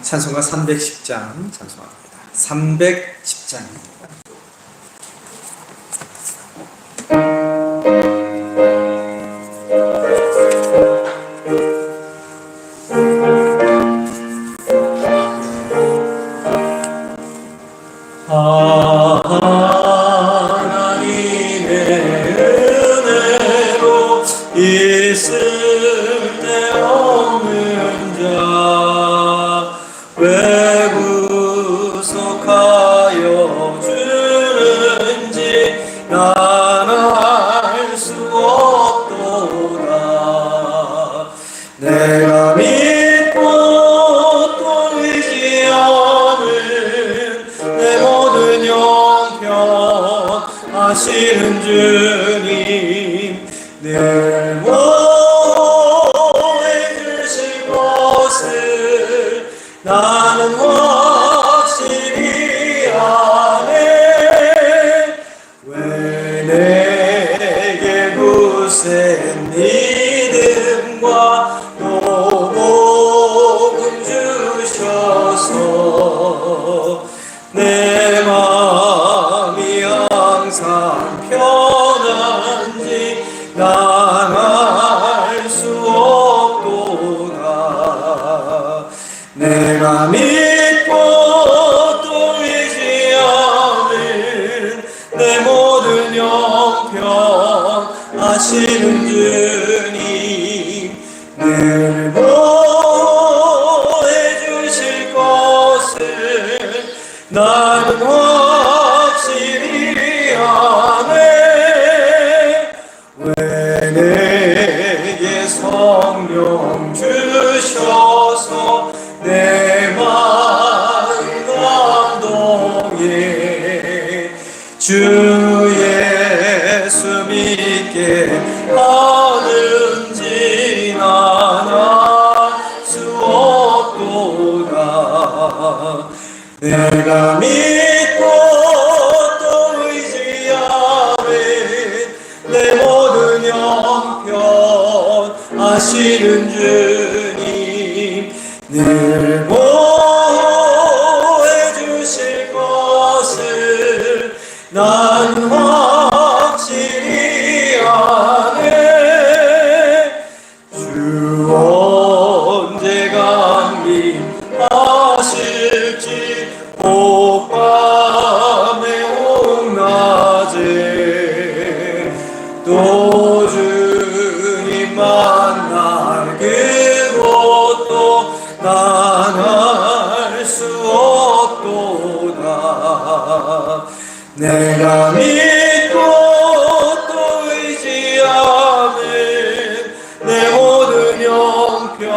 찬송가 310장 찬송합니다. 310장입니다. 하나님의 은혜로 있을 데 없는 자 왜 구속하여 주는지 난 알 수 없도다. 내가 믿고 또 의지하는 내 모든 형편 하시는 주님 늘 보호해 주실 것을 나는 확실히 아네. 왜 내게 굳센 믿음과 또 복음 주셔서 내 마음이 항상 편한지 난 알 수 없도다. 내가 믿고 또 의지하는 내 모든 형편 하시는 주님 늘 보호해 주실 것을 나는 확실히 아네. 왜 내게 성령 주셔서 내 마음 감동해 주 예수 믿게 하는지 난 알 수 없도다. 내가 믿고 또 의지하는 내 모든 형편 하시는 주님 늘 보호해 주실 것을 난 확실히 아네. 주 언제 강림하실지 옥밤에 옥낮에 또 주님 만날 그곳도 난 알 수 없도다. 내가 믿고 또 의지하는 내 모든 형편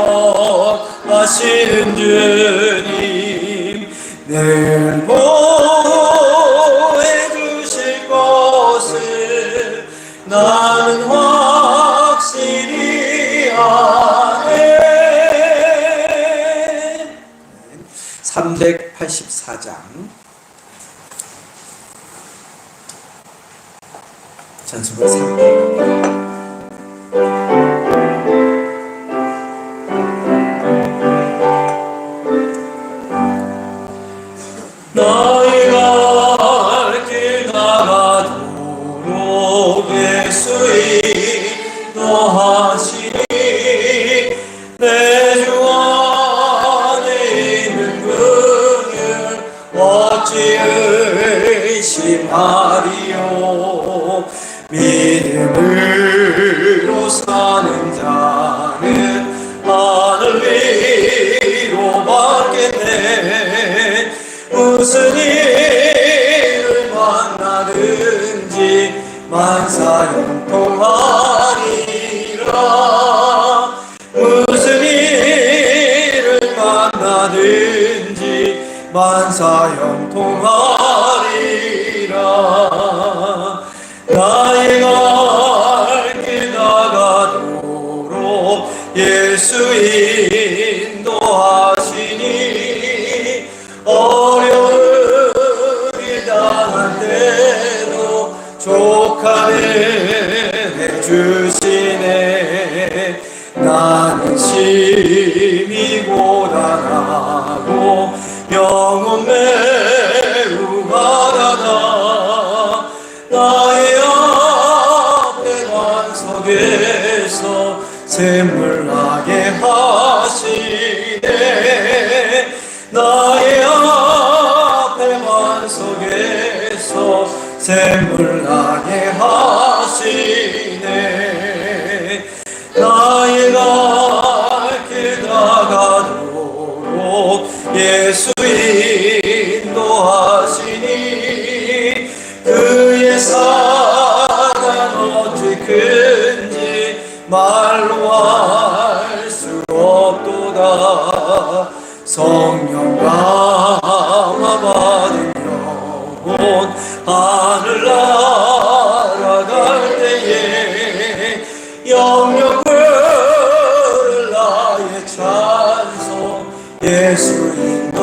하시는 주님 늘 보호해 주실 것을 나는 확실히 아네. 384장 찬송가 300. 너희가 길 나가도록 예수 인도하시니 내 주 안에 있는 그는 어찌 의심하리요. 믿음으로 사는 자는 하늘 위로 받겠네. 무슨 일을 만나든지 만사형통하리라. 무슨 일을 만나든지 만사형통하리라. 나의 갈 길 나가도록 예수 인도하시니 어려움이 당할 때도 족하네 해주시네. 나는 심히 고단하고 영혼 매우 바라다 나의 앞에 반석에서 샘물나게 하시네 나의 앞에 반석에서 샘물나게 하시네 나의 갈 길 다가도록 예수 인도하시니 그의 사랑 어찌 큰지 말로 할 수 없도다 성령 감화받은 영혼 하늘 날아갈 때에 영영 부를 나의 찬송 예수 인도하셨네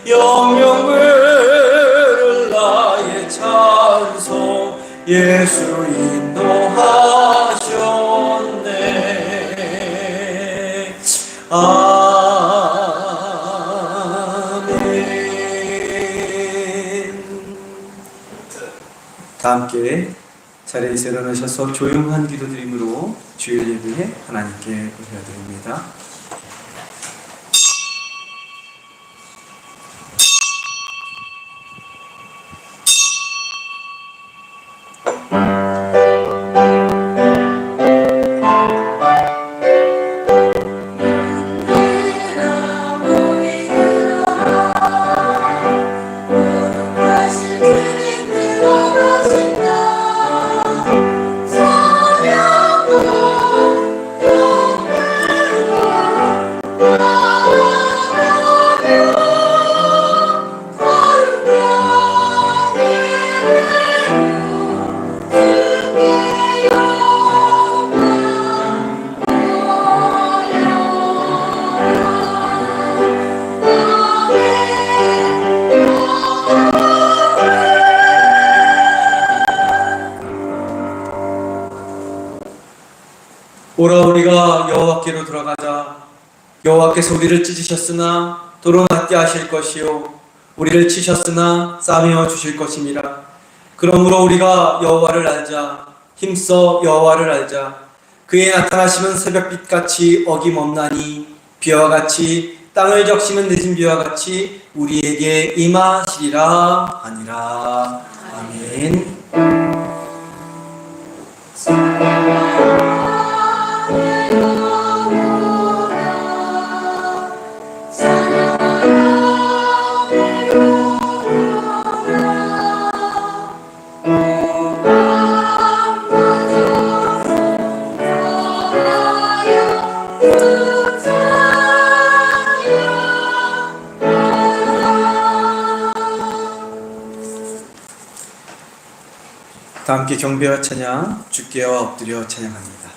영영 부를 나의 찬송 예수 인도하셨네 아멘. 다 함께 자리에서 일어나셔서 조용한 기도드림으로 주일 예배에 하나님께 올려드립니다. 오라 우리가 여호와께로 돌아가자. 여호와께서 우리를 찢으셨으나 도로 낫게 하실 것이요 우리를 치셨으나 싸매어 주실 것임이라. 그러므로 우리가 여호와를 알자. 힘써 여호와를 알자. 그의 나타나심은 새벽빛같이 어김없나니 비와 같이 땅을 적시는 늦은 비와 같이 우리에게 임하시리라 하니라. 아멘. 다 함께 경배와 찬양 주께와 엎드려 찬양합니다.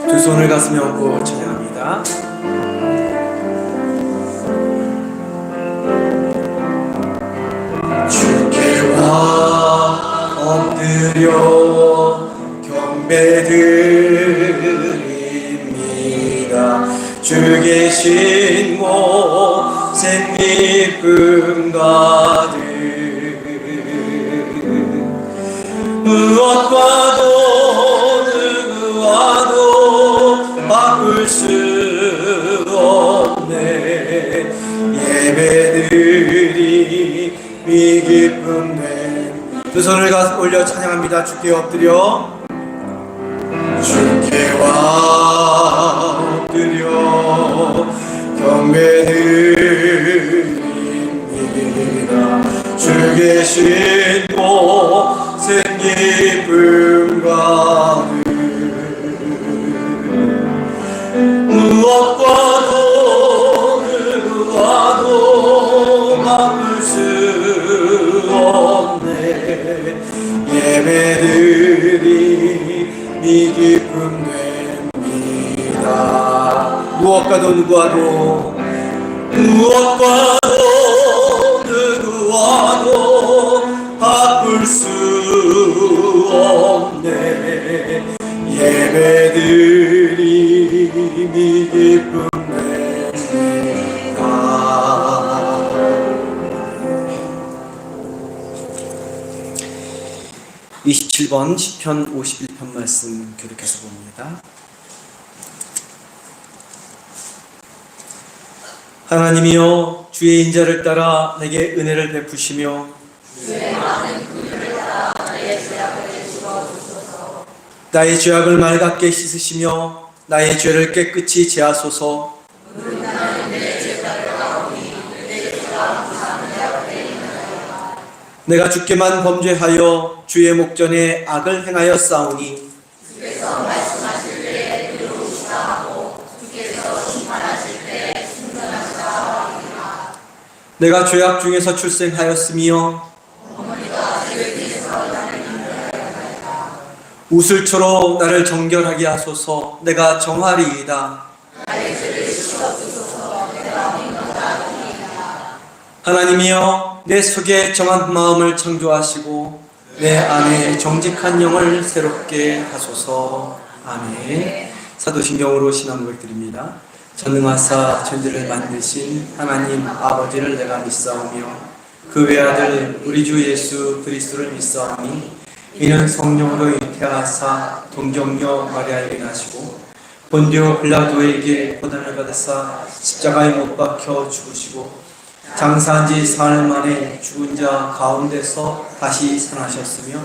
두 손을 가슴에 얹고 찬양합니다. 주께와 엎드려 경배드립니다. 주 계신 곳엔 기쁨 가득 무엇과도 누구와도 바꿀 수 없네. 예배드리 이 기쁨 내. 두 손을 올려 찬양합니다. 주께 엎드려 주께와 엎드려 경배드립니다. 주 계신 곳엔 기쁨 가득 무엇과도 누구와도 바꿀 수 없네. 예배드리 이 기쁨 됩니다. 무엇과도 누구와도 바꿀 수 없네. 7번 시편 51편 말씀 교독해서 봅니다. 하나님이여 주의 인자를 따라 내게 은혜를 베푸시며 나의 죄악을 맑게 씻으시며 나의 죄를 깨끗이 제하소서. 내가 주께만 범죄하여 주의 목전에 악을 행하여 싸우니 주께서 말씀하실 때 들으시다 하고 주께서 심판하실 때 순전하시다 하리라. 내가 죄악 중에서 출생하였으며 어머니가 죄악에서 나를 인도하였다. 우슬초로 나를 정결하게 하소서. 내가 정하리이다. 나의 죄를 씻어주소서. 내가 인도하리이다. 하나님이여 내 속에 정한 마음을 창조하시고 내 안에 정직한 영을 새롭게 하소서. 아멘. 사도신경으로 신앙 고백드립니다. 전능하사 천지를 만드신 하나님 아버지를 내가 믿사오며 그 외아들 우리 주 예수 그리스도를 믿사오니 이는 성령으로 잉태하사 동정녀 마리아에게 나시고 본디오 빌라도에게 고난을 받으사 십자가에 못 박혀 죽으시고 장사한 지 사흘 만에 죽은 자 가운데서 다시 살아나셨으며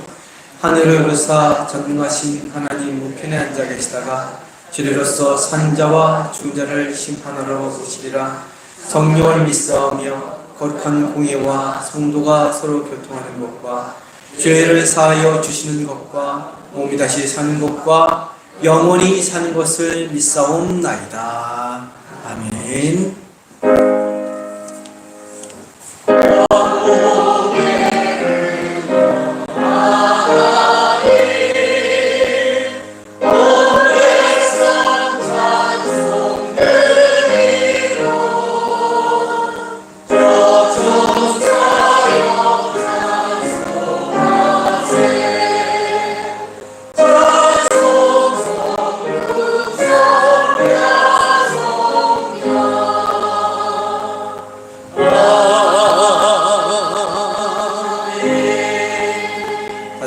하늘을 오르사 전능하신 하나님 우편에 앉아 계시다가 주리로서 산자와 죽은 자를 심판하러 오시리라. 성령을 믿사오며 거룩한 공예와 성도가 서로 교통하는 것과 죄를 사하여 주시는 것과 몸이 다시 사는 것과 영원히 사는 것을 믿사옵나이다. 아멘.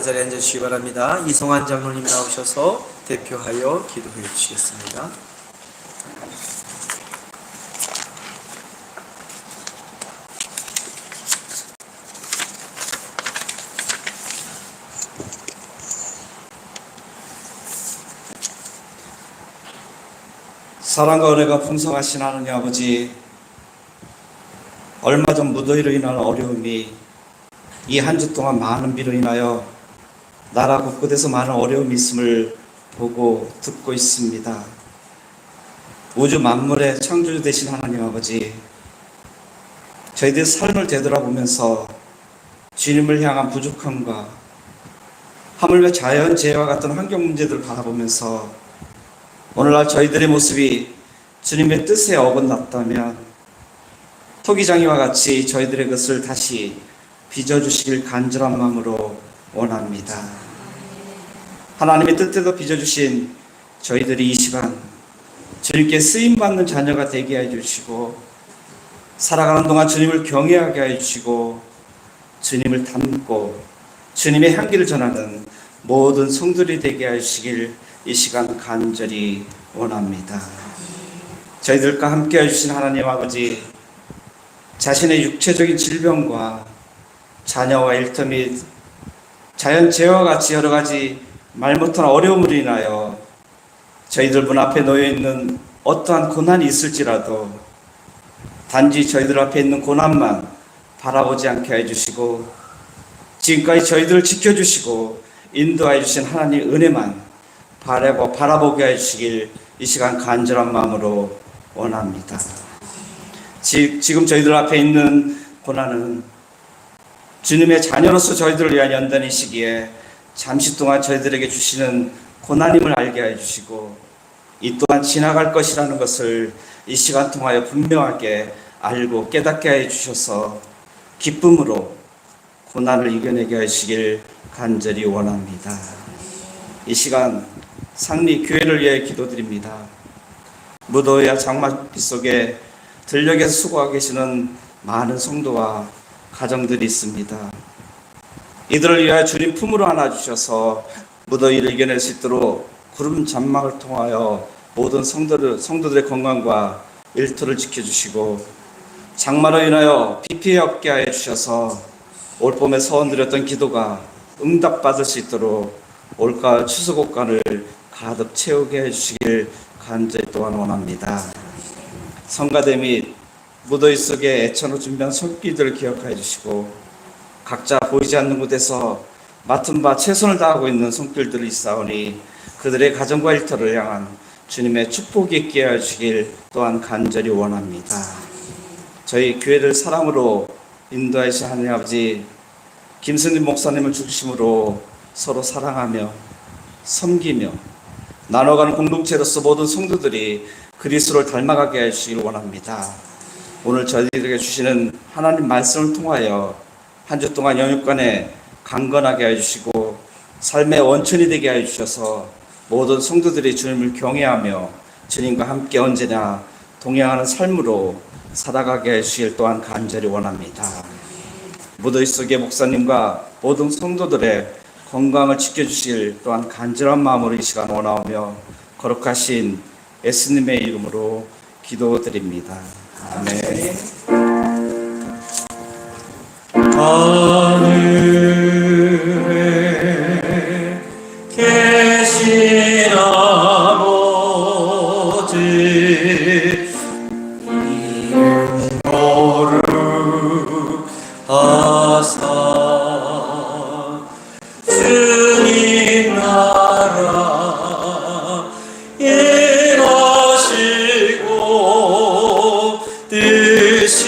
자리에 앉으시기 바랍니다. 이성환 장로님 나오셔서 대표하여 기도해 주시겠습니다. 사랑과 은혜가 풍성하신 하나님 아버지, 얼마 전 무더위로 인한 어려움이 이 한 주 동안 많은 비로 인하여 나라 곳곳에서 많은 어려움이 있음을 보고 듣고 있습니다. 우주 만물의 창조주 되신 하나님 아버지, 저희들의 삶을 되돌아보면서 주님을 향한 부족함과 하물며 자연재해와 같은 환경 문제들을 바라보면서 오늘날 저희들의 모습이 주님의 뜻에 어긋났다면 토기장이와 같이 저희들의 것을 다시 빚어주시길 간절한 마음으로 원합니다. 하나님의 뜻대로 빚어주신 저희들이 이 시간 주님께 쓰임받는 자녀가 되게 해주시고 살아가는 동안 주님을 경외하게 해주시고 주님을 닮고 주님의 향기를 전하는 모든 성들이 되게 해주시길 이 시간 간절히 원합니다. 저희들과 함께 해주신 하나님 아버지, 자신의 육체적인 질병과 자녀와 일터 및 자연재해와 같이 여러 가지 말 못한 어려움으로 인하여 저희들 문 앞에 놓여있는 어떠한 고난이 있을지라도 단지 저희들 앞에 있는 고난만 바라보지 않게 해주시고 지금까지 저희들을 지켜주시고 인도해 주신 하나님의 은혜만 바라보게 해주시길 이 시간 간절한 마음으로 원합니다. 지금 저희들 앞에 있는 고난은 주님의 자녀로서 저희들을 위한 연단의 시기에 잠시 동안 저희들에게 주시는 고난임을 알게 해주시고 이 또한 지나갈 것이라는 것을 이 시간 통하여 분명하게 알고 깨닫게 해주셔서 기쁨으로 고난을 이겨내게 하시길 간절히 원합니다. 이 시간 상리교회를 위해 기도드립니다. 무더위와 장마비 속에 들녘에서 수고하고 계시는 많은 성도와 가정들이 있습니다. 이들을 위하여 주님 품으로 안아주셔서 무더위를 이겨낼 수 있도록 구름 잔망을 통하여 모든 성도들의 건강과 일터를 지켜주시고, 장마로 인하여 비 피해 없게 하여 주셔서 올봄에 서원드렸던 기도가 응답받을 수 있도록 올가을 추수곡간을 가득 채우게 해주시길 간절히 또한 원합니다. 성가대 및 무더위 속에 애처로 준비한 손길들을 기억하여 주시고, 각자 보이지 않는 곳에서 맡은 바 최선을 다하고 있는 손길들이 있사오니 그들의 가정과 일터를 향한 주님의 축복이 있게 하여 주시길 또한 간절히 원합니다. 저희 교회를 사랑으로 인도하신 하나님 아버지, 김승림 목사님을 중심으로 서로 사랑하며 섬기며 나눠가는 공동체로서 모든 성도들이 그리스도를 닮아가게 해주시길 원합니다. 오늘 저희들에게 주시는 하나님 말씀을 통하여 한 주 동안 영육간에 강건하게 해주시고 삶의 원천이 되게 해주셔서 모든 성도들이 주님을 경외하며 주님과 함께 언제나 동행하는 삶으로 살아가게 해주시길 또한 간절히 원합니다. 무더위 속에 목사님과 모든 성도들의 건강을 지켜주실 또한 간절한 마음으로 이 시간 원하오며 거룩하신 예수님의 이름으로 기도드립니다. 아멘. 하늘에 계신 아버지, 이름 거룩하사 주님 나라 일하시고 뜻이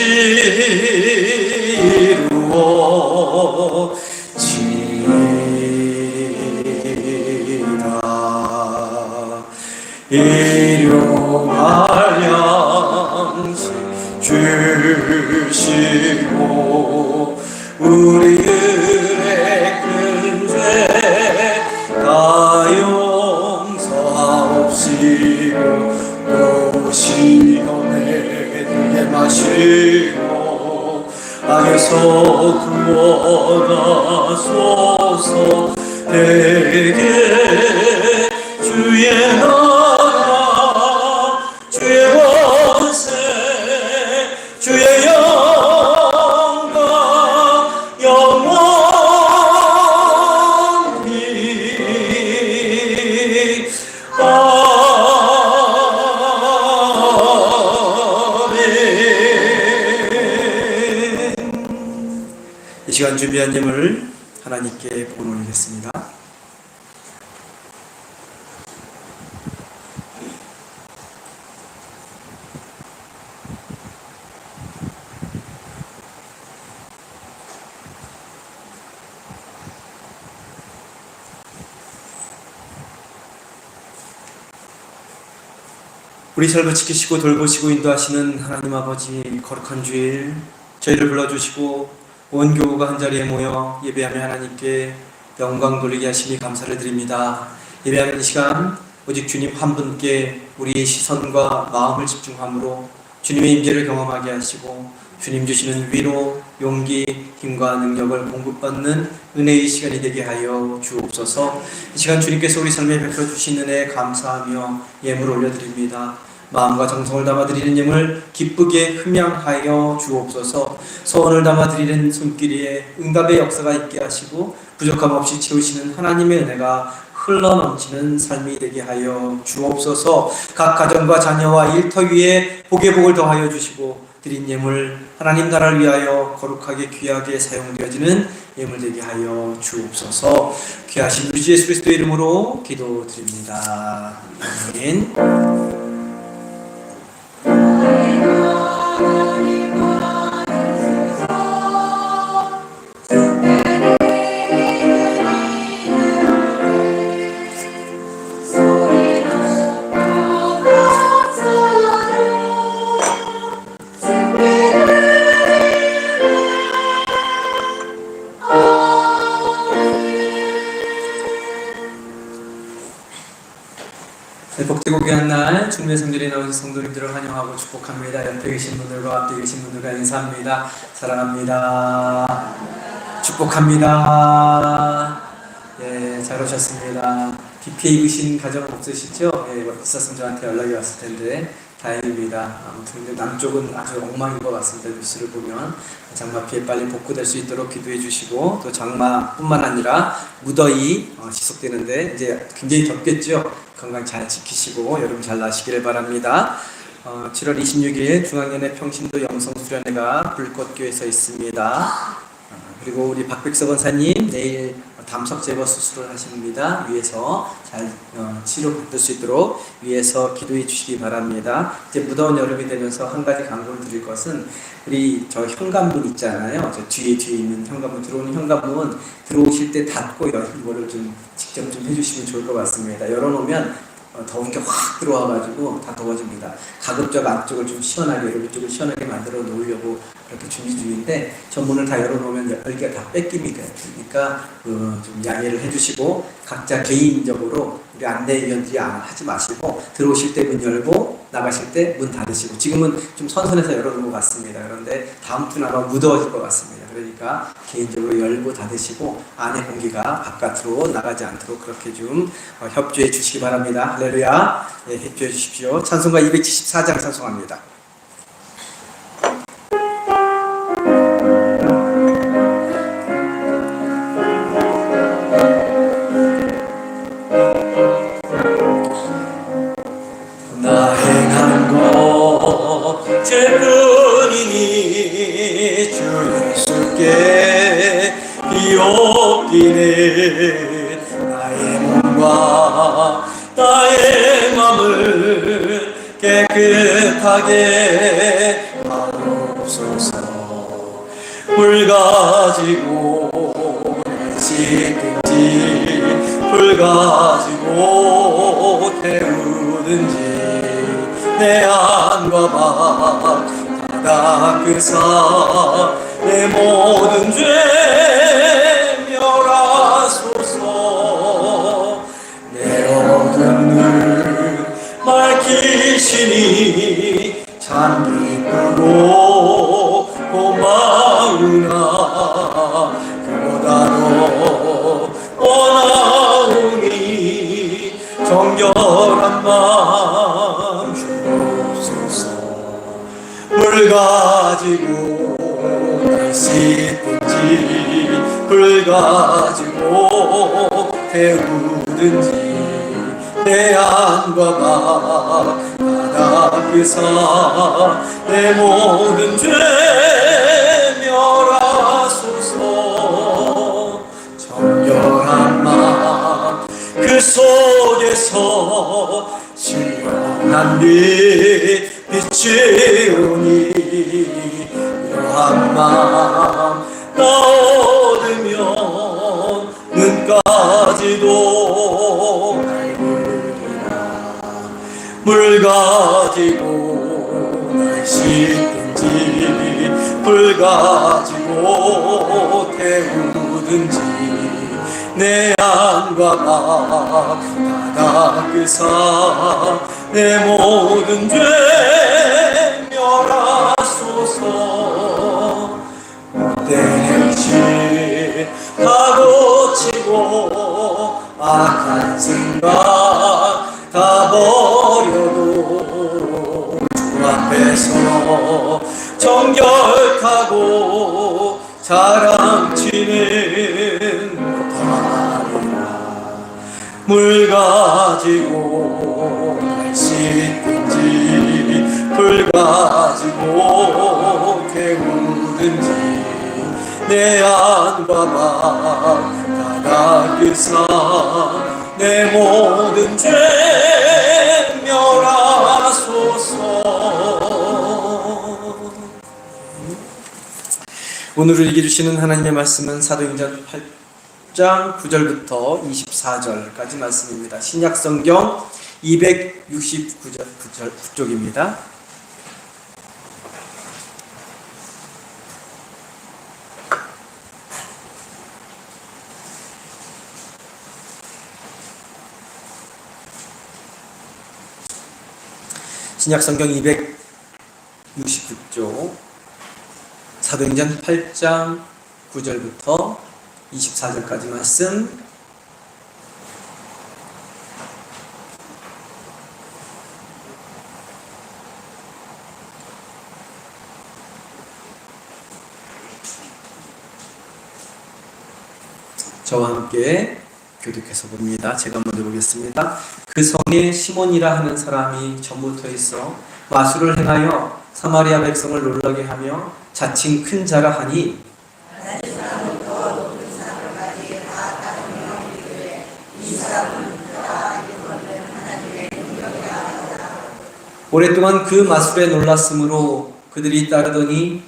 일용할 양식 주시고 우리들의 큰 죄 다 용서하옵시고 또 시험에 들게 마시고 악에서 구원하소서. 내게 주의 나라 주의 권세 주의 영광 영원히 아멘. 이 시간 준비한 예물을 하나님께 보내 올리겠습니다. 우리 삶을 지키시고 돌보시고 인도하시는 하나님 아버지, 거룩한 주일 저희를 불러주시고 온 교우가 한자리에 모여 예배하며 하나님께 영광 돌리게 하시니 감사를 드립니다. 예배하는 이 시간 오직 주님 한 분께 우리의 시선과 마음을 집중함으로 주님의 임재를 경험하게 하시고 주님 주시는 위로, 용기, 힘과 능력을 공급받는 은혜의 시간이 되게 하여 주옵소서. 이 시간 주님께서 우리 삶에 베풀어 주신 은혜에 감사하며 예물 올려드립니다. 마음과 정성을 담아 드리는 예물 기쁘게 흠양하여 주옵소서. 소원을 담아 드리는 손길에 응답의 역사가 있게 하시고 부족함 없이 채우시는 하나님의 은혜가 흘러넘치는 삶이 되게 하여 주옵소서. 각 가정과 자녀와 일터 위에 복의 복을 더하여 주시고 드린 예물 하나님 나라를 위하여 거룩하게 귀하게 사용되어지는 예물 되게 하여 주옵소서. 귀하신 우리 주 예수 그리스도의 이름으로 기도드립니다. 아멘. 복되고 귀한 날 주님의 성전에 나오신 성도님들을 환영하고 축복합니다. 옆에 계신 분들과 앞에 계신 분들과 인사합니다. 사랑합니다. 축복합니다. 예, 잘 오셨습니다. 비 피해 입으신 가정 없으시죠? 예, 있었으면 저한테 연락이 왔을 텐데 다행입니다. 아무튼 근데 남쪽은 아주 엉망인 것 같습니다. 뉴스를 보면 장마 피해 빨리 복구될 수 있도록 기도해 주시고, 또 장마뿐만 아니라 무더위 지속되는데 이제 굉장히 덥겠죠. 건강 잘 지키시고 여름 잘 나시기를 바랍니다. 7월 26일 중앙연회 평신도 영성수련회가 불꽃교에서 있습니다. 그리고 우리 박백서 권사님 내일 담석 제거 수술을 하십니다. 위에서 잘 치료받을 수 있도록 위에서 기도해 주시기 바랍니다. 이제 무더운 여름이 되면서 한 가지 강조를 드릴 것은, 우리 저 현관문 있잖아요. 저 뒤에 있는 현관문, 들어오는 현관문 들어오실 때 닫고 이거를 좀 직접 좀 해주시면 좋을 것 같습니다. 열어놓으면 더운 게 확 들어와가지고 다 더워집니다. 가급적 안쪽을 좀 시원하게, 여러분 쪽을 시원하게 만들어 놓으려고 그렇게 준비 중인데, 전문을 다 열어놓으면 열기가 다 뺏김이 되니까 좀 양해를 해주시고, 각자 개인적으로 우리 안내위원들이 하지 마시고 들어오실 때 문 열고 나가실 때 문 닫으시고. 지금은 좀 선선해서 열어놓은 것 같습니다. 그런데 다음 주는 아마 무더워질 것 같습니다. 그러니까 개인적으로 열고 닫으시고 안에 공기가 바깥으로 나가지 않도록 그렇게 좀 협조해 주시기 바랍니다. 할렐루야. 예, 협조해 주십시오. 찬송가 274장 찬송합니다. 나 행한 것 죄뿐이니 주 예수께 비옵기는 나의 몸과 나의 맘을 깨끗하게 하옵소서. 물 가지고 씻든지 불 가지고 태우든지 내 안과 박 다 닦으사 내 모든 죄 멸하소서. 내 어둠을 밝히시니 참 기쁘고 고마우나 그보다도 원하오니 정결한 마음 주옵소서. 물 가지고 날 씻든지 불 가지고 태우든지 내 안과 박 다 닦으사 내 모든 죄 멸하소서. 정결한 마음 그 속에서 신령한 빛 비치오니 이러한 마음 나 얻으면 눈까지도 밝으리라. 물 가지고 날 씻든지 불 가지고 태우든지 내 안과 박 다 닦으사 내 모든 죄 멸하소서. 못된 행실 다 고치고 악한 생각 다 버려도 주 앞에서 정결하고 자랑치는 못하리라. 물 가지고 날 씻든지 불 가지고 태우든지 내 안과 박 다 닦으사 내 모든 죄 멸하소서. 오늘 읽게 주시는 하나님의 말씀은 사도행전 8장 9절부터 24절까지 말씀입니다. 신약성경 269쪽입니다. 신약성경 269쪽 사도행전 8장 9절부터 24절까지 말씀. 저와 함께 교독해서 봅니다. 제가 먼저 보겠습니다. 그 성에 시몬이라 하는 사람이 전부터 있어 마술을 행하여 사마리아 백성을 놀라게 하며 자칭 큰 자라 하니 오랫동안 그 마술에 놀랐으므로 그들이 따르더니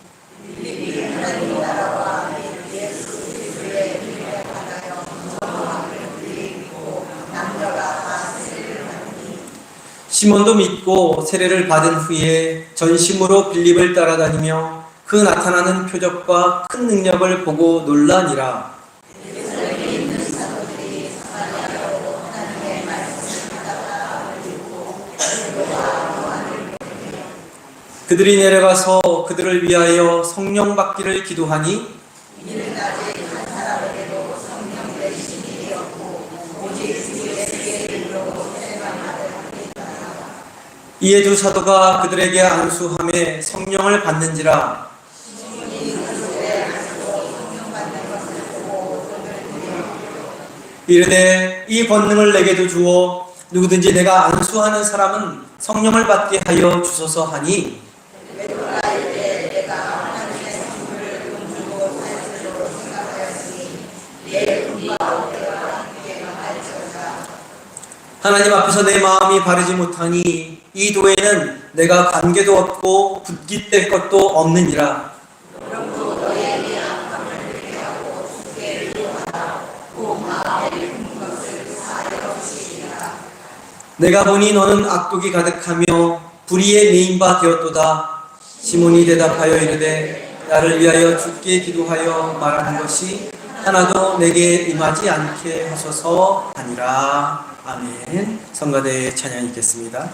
시몬도 믿고 세례를 받은 후에 전심으로 빌립을 따라다니며 그 나타나는 표적과 큰 능력을 보고 놀라니라. 그들이 내려가서 그들을 위하여 성령 받기를 기도하니 이에 두 사도가 그들에게 안수함에 성령을 받는지라. 이르되 이 권능을 내게도 주어 누구든지 내가 안수하는 사람은 성령을 받게 하여 주소서 하니 하나님 앞에서 내 마음이 바르지 못하니 이 도에는 내가 관계도 없고 굳깃될 것도 없느니라. 내가 보니 너는 악독이 가득하며 불의에 메인 바 되었도다. 시몬이 대답하여 이르되 나를 위하여 주께 기도하여 말하는 것이 하나도 내게 임하지 않게 하소서 하니라. 아멘. 성가대의 찬양이 있겠습니다.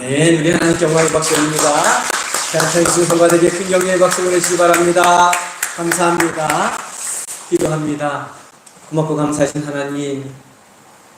아멘. 우리 하나님께 영광의 박수 올립니다. 찬양하신 성가대에게 큰 격려의 박수 보내시기 바랍니다. 감사합니다. 기도합니다. 고맙고 감사하신 하나님,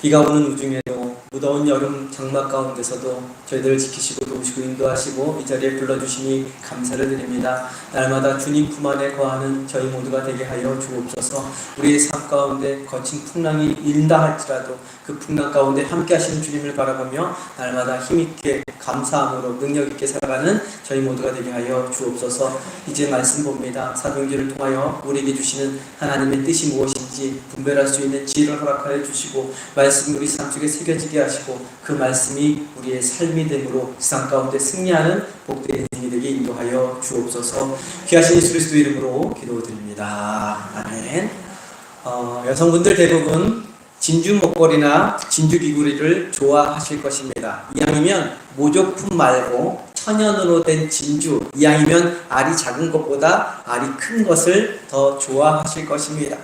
비가 오는 우중에도 무더운 여름 장마 가운데서도 저희들을 지키시고 도우시고 인도하시고 이 자리에 불러주시니 감사를 드립니다. 날마다 주님 품 안에 거하는 저희 모두가 되게 하여 주옵소서. 우리의 삶 가운데 거친 풍랑이 일다 할지라도 그 풍랑 가운데 함께 하시는 주님을 바라보며 날마다 힘있게 감사함으로 능력있게 살아가는 저희 모두가 되게 하여 주옵소서. 이제 말씀 봅니다. 사도행전을 통하여 우리에게 주시는 하나님의 뜻이 무엇인지 분별할 수 있는 지혜를 허락하여 주시고 말씀이 우리 삶 속에 새겨지게 하시고 그 말씀이 우리의 삶이 됨으로 세상 가운데 승리하는 복된 인생이 되게 인도하여 주옵소서. 귀하신 예수 그리스도 이름으로 기도드립니다. 아멘. 여성분들 대부분 진주 목걸이나 진주 귀걸이를 좋아하실 것입니다. 이왕이면 모조품 말고 천연으로 된 진주, 이왕이면 알이 작은 것보다 알이 큰 것을 더 좋아하실 것입니다.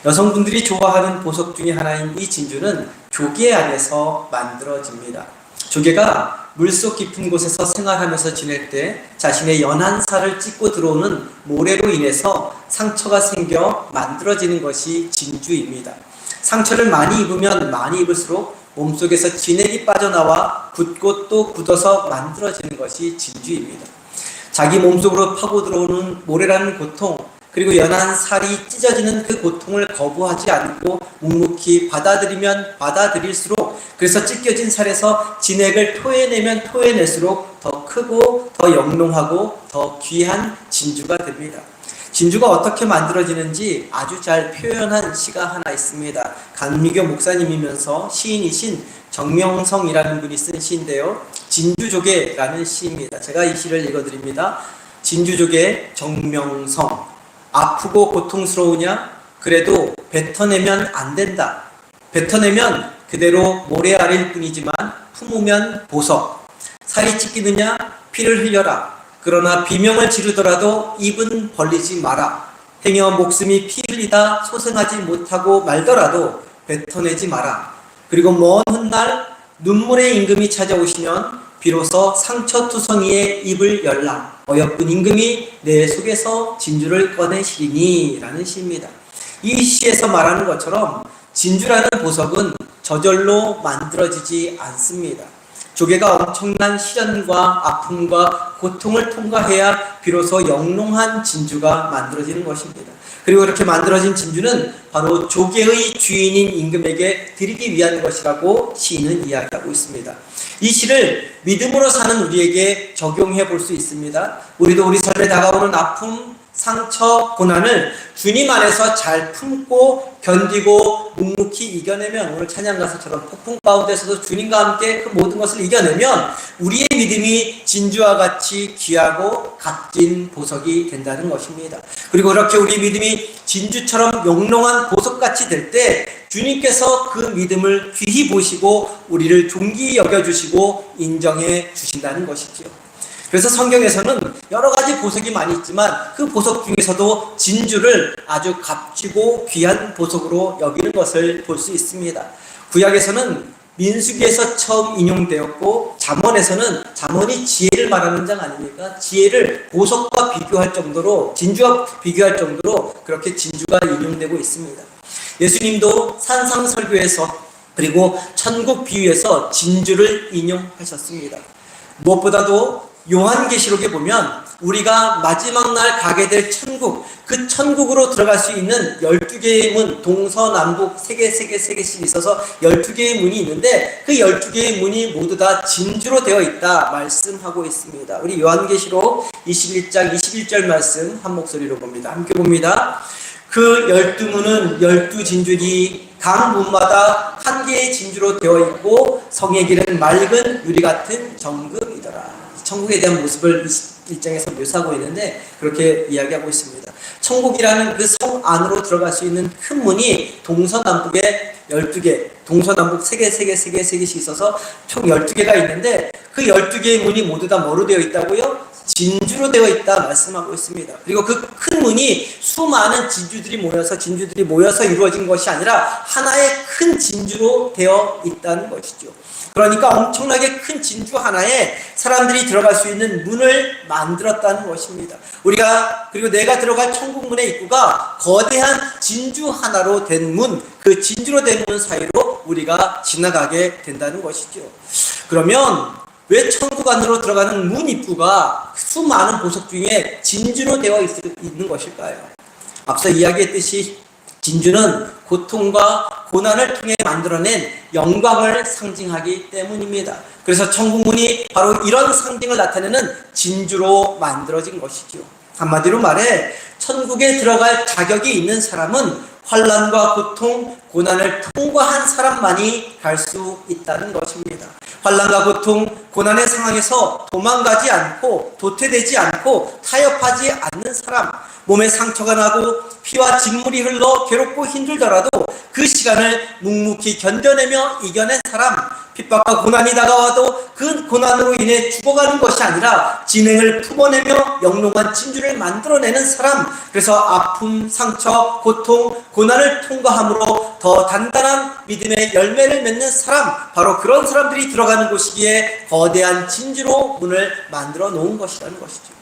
여성분들이 좋아하는 보석 중에 하나인 이 진주는 조개 안에서 만들어집니다. 조개가 물속 깊은 곳에서 생활하면서 지낼 때 자신의 연한 살을 찢고 들어오는 모래로 인해서 상처가 생겨 만들어지는 것이 진주입니다. 상처를 많이 입으면 많이 입을수록 몸속에서 진액이 빠져나와 굳고 또 굳어서 만들어지는 것이 진주입니다. 자기 몸속으로 파고 들어오는 모래라는 고통, 그리고 연한 살이 찢어지는 그 고통을 거부하지 않고 묵묵히 받아들이면 받아들일수록, 그래서 찢겨진 살에서 진액을 토해내면 토해낼수록 더 크고 더 영롱하고 더 귀한 진주가 됩니다. 진주가 어떻게 만들어지는지 아주 잘 표현한 시가 하나 있습니다. 강미교 목사님이면서 시인이신 정명성이라는 분이 쓴 시인데요. 진주조개라는 시입니다. 제가 이 시를 읽어드립니다. 진주조개 정명성. 아프고 고통스러우냐? 그래도 뱉어내면 안 된다. 뱉어내면 그대로 모래알일 뿐이지만 품으면 보석. 살이 찢기느냐? 피를 흘려라. 그러나 비명을 지르더라도 입은 벌리지 마라. 행여 목숨이 피 흘리다 소생하지 못하고 말더라도 뱉어내지 마라. 그리고 먼 훗날 눈물의 임금이 찾아오시면 비로소 상처투성이의 입을 열라. 어여쁜 임금이 내 속에서 진주를 꺼내시리니 라는 시입니다. 이 시에서 말하는 것처럼 진주라는 보석은 저절로 만들어지지 않습니다. 조개가 엄청난 시련과 아픔과 고통을 통과해야 비로소 영롱한 진주가 만들어지는 것입니다. 그리고 이렇게 만들어진 진주는 바로 조개의 주인인 임금에게 드리기 위한 것이라고 시인은 이야기하고 있습니다. 이 시를 믿음으로 사는 우리에게 적용해 볼 수 있습니다. 우리도 우리 삶에 다가오는 아픔, 상처, 고난을 주님 안에서 잘 품고 견디고 묵묵히 이겨내면, 오늘 찬양 가사처럼 폭풍 가운데서도 주님과 함께 그 모든 것을 이겨내면 우리의 믿음이 진주와 같이 귀하고 값진 보석이 된다는 것입니다. 그리고 이렇게 우리 믿음이 진주처럼 영롱한 보석같이 될 때 주님께서 그 믿음을 귀히 보시고 우리를 존귀히 여겨주시고 인정해 주신다는 것이지요. 그래서 성경에서는 여러 가지 보석이 많이 있지만 그 보석 중에서도 진주를 아주 값지고 귀한 보석으로 여기는 것을 볼 수 있습니다. 구약에서는 민수기에서 처음 인용되었고, 잠언에서는, 잠언이 지혜를 말하는 장 아닙니까? 지혜를 보석과 비교할 정도로, 진주와 비교할 정도로 그렇게 진주가 인용되고 있습니다. 예수님도 산상설교에서 그리고 천국 비유에서 진주를 인용하셨습니다. 무엇보다도 요한계시록에 보면 우리가 마지막 날 가게 될 천국, 그 천국으로 들어갈 수 있는 12개의 문, 동서남북 3개씩 있어서 12개의 문이 있는데 그 12개의 문이 모두 다 진주로 되어 있다 말씀하고 있습니다. 우리 요한계시록 21장 21절 말씀 한 목소리로 봅니다. 함께 봅니다. 그 12문은 12진주니 각 문마다 한 개의 진주로 되어 있고 성의 길은 맑은 유리 같은 정금이더라. 천국에 대한 모습을 일장에서 묘사하고 있는데 그렇게 이야기하고 있습니다. 천국이라는 그 성 안으로 들어갈 수 있는 큰 문이 동서남북에 12개, 동서남북 3개씩 있어서 총 12개가 있는데 그 12개의 문이 모두 다 뭐로 되어 있다고요? 진주로 되어 있다 말씀하고 있습니다. 그리고 그 큰 문이 수많은 진주들이 모여서 이루어진 것이 아니라 하나의 큰 진주로 되어 있다는 것이죠. 그러니까 엄청나게 큰 진주 하나에 사람들이 들어갈 수 있는 문을 만들었다는 것입니다. 그리고 내가 들어갈 천국문의 입구가 거대한 진주 하나로 된 문, 그 진주로 된 문 사이로 우리가 지나가게 된다는 것이죠. 그러면 왜 천국 안으로 들어가는 문 입구가 수많은 보석 중에 진주로 되어 있는 것일까요? 앞서 이야기했듯이 진주는 고통과 고난을 통해 만들어낸 영광을 상징하기 때문입니다. 그래서 천국문이 바로 이런 상징을 나타내는 진주로 만들어진 것이죠. 한마디로 말해 천국에 들어갈 자격이 있는 사람은 환난과 고통, 고난을 통과한 사람만이 갈 수 있다는 것입니다. 환난과 고통, 고난의 상황에서 도망가지 않고 도태되지 않고 타협하지 않는 사람, 몸에 상처가 나고 피와 진물이 흘러 괴롭고 힘들더라도 그 시간을 묵묵히 견뎌내며 이겨낸 사람, 핍박과 고난이 다가와도 그 고난으로 인해 죽어가는 것이 아니라 진행을 품어내며 영롱한 진주를 만들어내는 사람, 그래서 아픔, 상처, 고통, 고난을 통과함으로 더 단단한 믿음의 열매를 맺는 사람, 바로 그런 사람들이 들어가는 곳이기에 거대한 진주로 문을 만들어 놓은 것이라는 것이죠.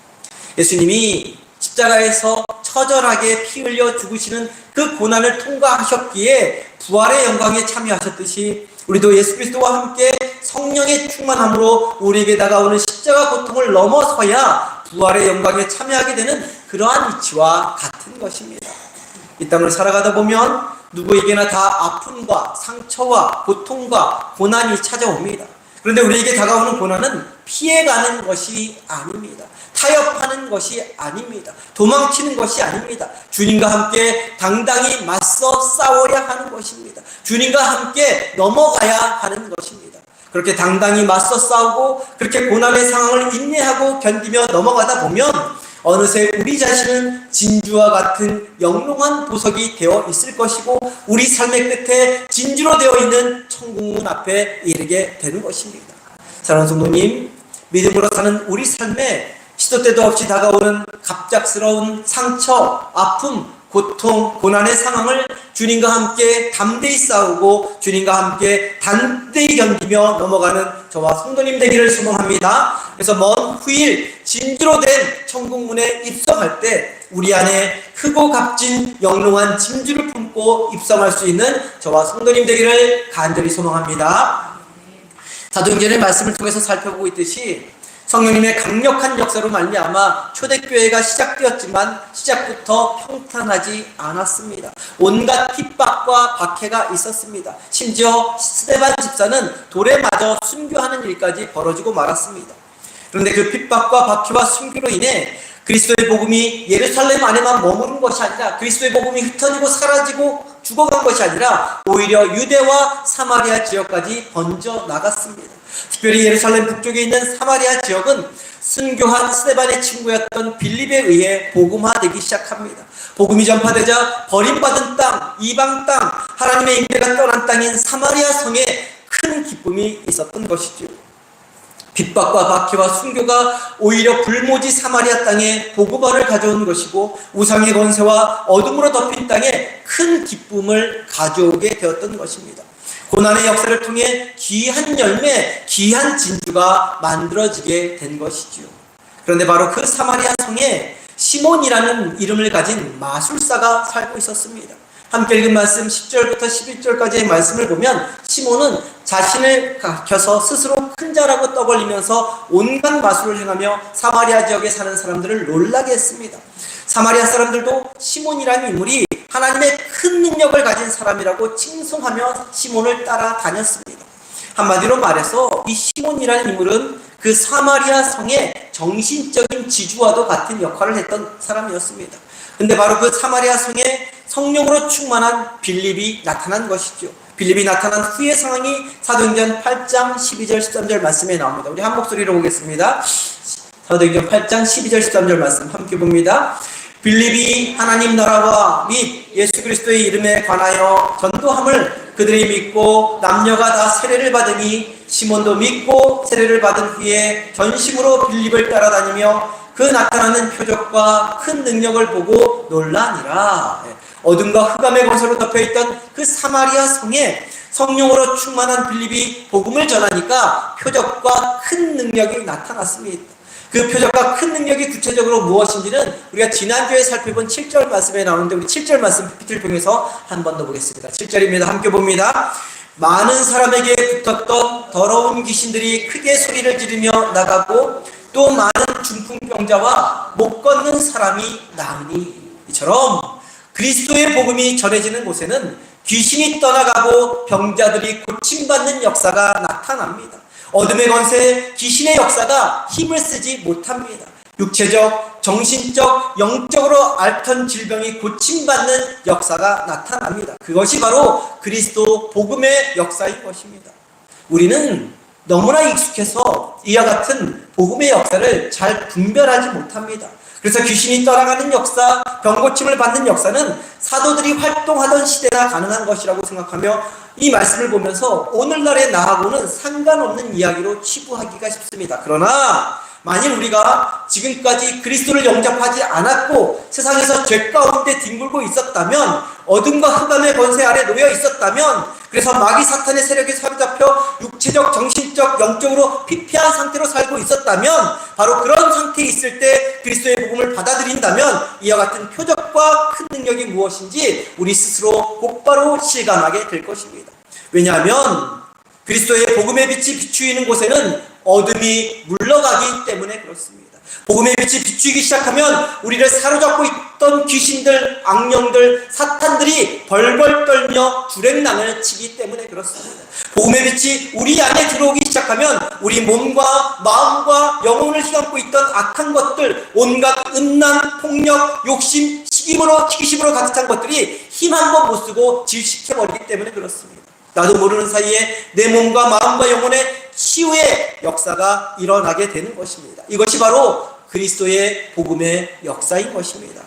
예수님이 십자가에서 처절하게 피 흘려 죽으시는 그 고난을 통과하셨기에 부활의 영광에 참여하셨듯이 우리도 예수 그리스도와 함께 성령의 충만함으로 우리에게 다가오는 십자가 고통을 넘어서야 부활의 영광에 참여하게 되는 그러한 위치와 같은 것입니다. 이 땅을 살아가다 보면 누구에게나 다 아픔과 상처와 고통과 고난이 찾아옵니다. 그런데 우리에게 다가오는 고난은 피해가는 것이 아닙니다. 타협하는 것이 아닙니다. 도망치는 것이 아닙니다. 주님과 함께 당당히 맞서 싸워야 하는 것입니다. 주님과 함께 넘어가야 하는 것입니다. 그렇게 당당히 맞서 싸우고 그렇게 고난의 상황을 인내하고 견디며 넘어가다 보면 어느새 우리 자신은 진주와 같은 영롱한 보석이 되어 있을 것이고 우리 삶의 끝에 진주로 되어 있는 천국문 앞에 이르게 되는 것입니다. 사랑하는 성도님, 믿음으로 사는 우리 삶에 시도 때도 없이 다가오는 갑작스러운 상처, 아픔, 고통, 고난의 상황을 주님과 함께 담대히 싸우고 주님과 함께 단대히 견디며 넘어가는 저와 성도님 되기를 소망합니다. 그래서 먼 후일 진주로 된 천국문에 입성할 때 우리 안에 크고 값진 영롱한 진주를 품고 입성할 수 있는 저와 성도님 되기를 간절히 소망합니다. 사도행전의 말씀을 통해서 살펴보고 있듯이 성령님의 강력한 역사로 말미암아 초대교회가 시작되었지만 시작부터 평탄하지 않았습니다. 온갖 핍박과 박해가 있었습니다. 심지어 스데반 집사는 돌에 맞아 순교하는 일까지 벌어지고 말았습니다. 그런데 그 핍박과 박해와 순교로 인해 그리스도의 복음이 예루살렘 안에만 머무른 것이 아니라 그리스도의 복음이 흩어지고 사라지고 죽어간 것이 아니라 오히려 유대와 사마리아 지역까지 번져 나갔습니다. 특별히 예루살렘 북쪽에 있는 사마리아 지역은 순교한 스데반의 친구였던 빌립에 의해 복음화되기 시작합니다. 복음이 전파되자 버림받은 땅, 이방 땅, 하나님의 임재가 떠난 땅인 사마리아 성에 큰 기쁨이 있었던 것이죠. 핍박과 박해와 순교가 오히려 불모지 사마리아 땅에 복음화를 가져온 것이고 우상의 권세와 어둠으로 덮인 땅에 큰 기쁨을 가져오게 되었던 것입니다. 고난의 역사를 통해 귀한 열매, 귀한 진주가 만들어지게 된 것이지요. 그런데 바로 그 사마리아 성에 시몬이라는 이름을 가진 마술사가 살고 있었습니다. 함께 읽은 말씀 10절부터 11절까지의 말씀을 보면 시몬은 자신을 가켜서 스스로 큰 자라고 떠벌리면서 온갖 마술을 행하며 사마리아 지역에 사는 사람들을 놀라게 했습니다. 사마리아 사람들도 시몬이라는 인물이 하나님의 큰 능력을 가진 사람이라고 칭송하며 시몬을 따라다녔습니다. 한마디로 말해서 이 시몬이라는 인물은 그 사마리아 성의 정신적인 지주와도 같은 역할을 했던 사람이었습니다. 근데 바로 그 사마리아 성에 성령으로 충만한 빌립이 나타난 것이죠. 빌립이 나타난 후의 상황이 사도행전 8장 12절 13절 말씀에 나옵니다. 우리 한 목소리로 보겠습니다. 사도행전 8장 12절 13절 말씀 함께 봅니다. 빌립이 하나님 나라와 및 예수 그리스도의 이름에 관하여 전도함을 그들이 믿고 남녀가 다 세례를 받으니 시몬도 믿고 세례를 받은 후에 전심으로 빌립을 따라다니며 그 나타나는 표적과 큰 능력을 보고 놀라니라. 어둠과 흑암의 권세로 덮여있던 그 사마리아 성에 성령으로 충만한 빌립이 복음을 전하니까 표적과 큰 능력이 나타났습니다. 그 표적과 큰 능력이 구체적으로 무엇인지는 우리가 지난주에 살펴본 7절 말씀에 나오는데 우리 7절 말씀 PPT를 통해서 한 번 더 보겠습니다. 7절입니다. 함께 봅니다. 많은 사람에게 붙었던 더러운 귀신들이 크게 소리를 지르며 나가고 또 많은 중풍병자와 못 걷는 사람이 나으니 이처럼 그리스도의 복음이 전해지는 곳에는 귀신이 떠나가고 병자들이 고침받는 역사가 나타납니다. 어둠의 권세, 귀신의 역사가 힘을 쓰지 못합니다. 육체적, 정신적, 영적으로 앓던 질병이 고침받는 역사가 나타납니다. 그것이 바로 그리스도 복음의 역사인 것입니다. 우리는 너무나 익숙해서 이와 같은 복음의 역사를 잘 분별하지 못합니다. 그래서 귀신이 떠나가는 역사, 병고침을 받는 역사는 사도들이 활동하던 시대나 가능한 것이라고 생각하며 이 말씀을 보면서 오늘날의 나하고는 상관없는 이야기로 치부하기가 쉽습니다. 그러나 만일 우리가 지금까지 그리스도를 영접하지 않았고 세상에서 죄 가운데 뒹굴고 있었다면, 어둠과 흑암의 권세 아래 놓여 있었다면, 그래서 마귀 사탄의 세력에 사로잡혀 육체적, 정신적, 영적으로 피폐한 상태로 살고 있었다면, 바로 그런 상태에 있을 때 그리스도의 복음을 받아들인다면 이와 같은 표적과 큰 능력이 무엇인지 우리 스스로 곧바로 실감하게 될 것입니다. 왜냐하면 그리스도의 복음의 빛이 비추이는 곳에는 어둠이 물러가기 때문에 그렇습니다. 복음의 빛이 비추이기 시작하면 우리를 사로잡고 있던 귀신들, 악령들, 사탄들이 벌벌 떨며 주랭랑을 치기 때문에 그렇습니다. 복음의 빛이 우리 안에 들어오기 시작하면 우리 몸과 마음과 영혼을 휘감고 있던 악한 것들, 온갖 음란, 폭력, 욕심, 시기심으로 가득 찬 것들이 힘 한 번 못 쓰고 질식해버리기 때문에 그렇습니다. 나도 모르는 사이에 내 몸과 마음과 영혼의 치유의 역사가 일어나게 되는 것입니다. 이것이 바로 그리스도의 복음의 역사인 것입니다.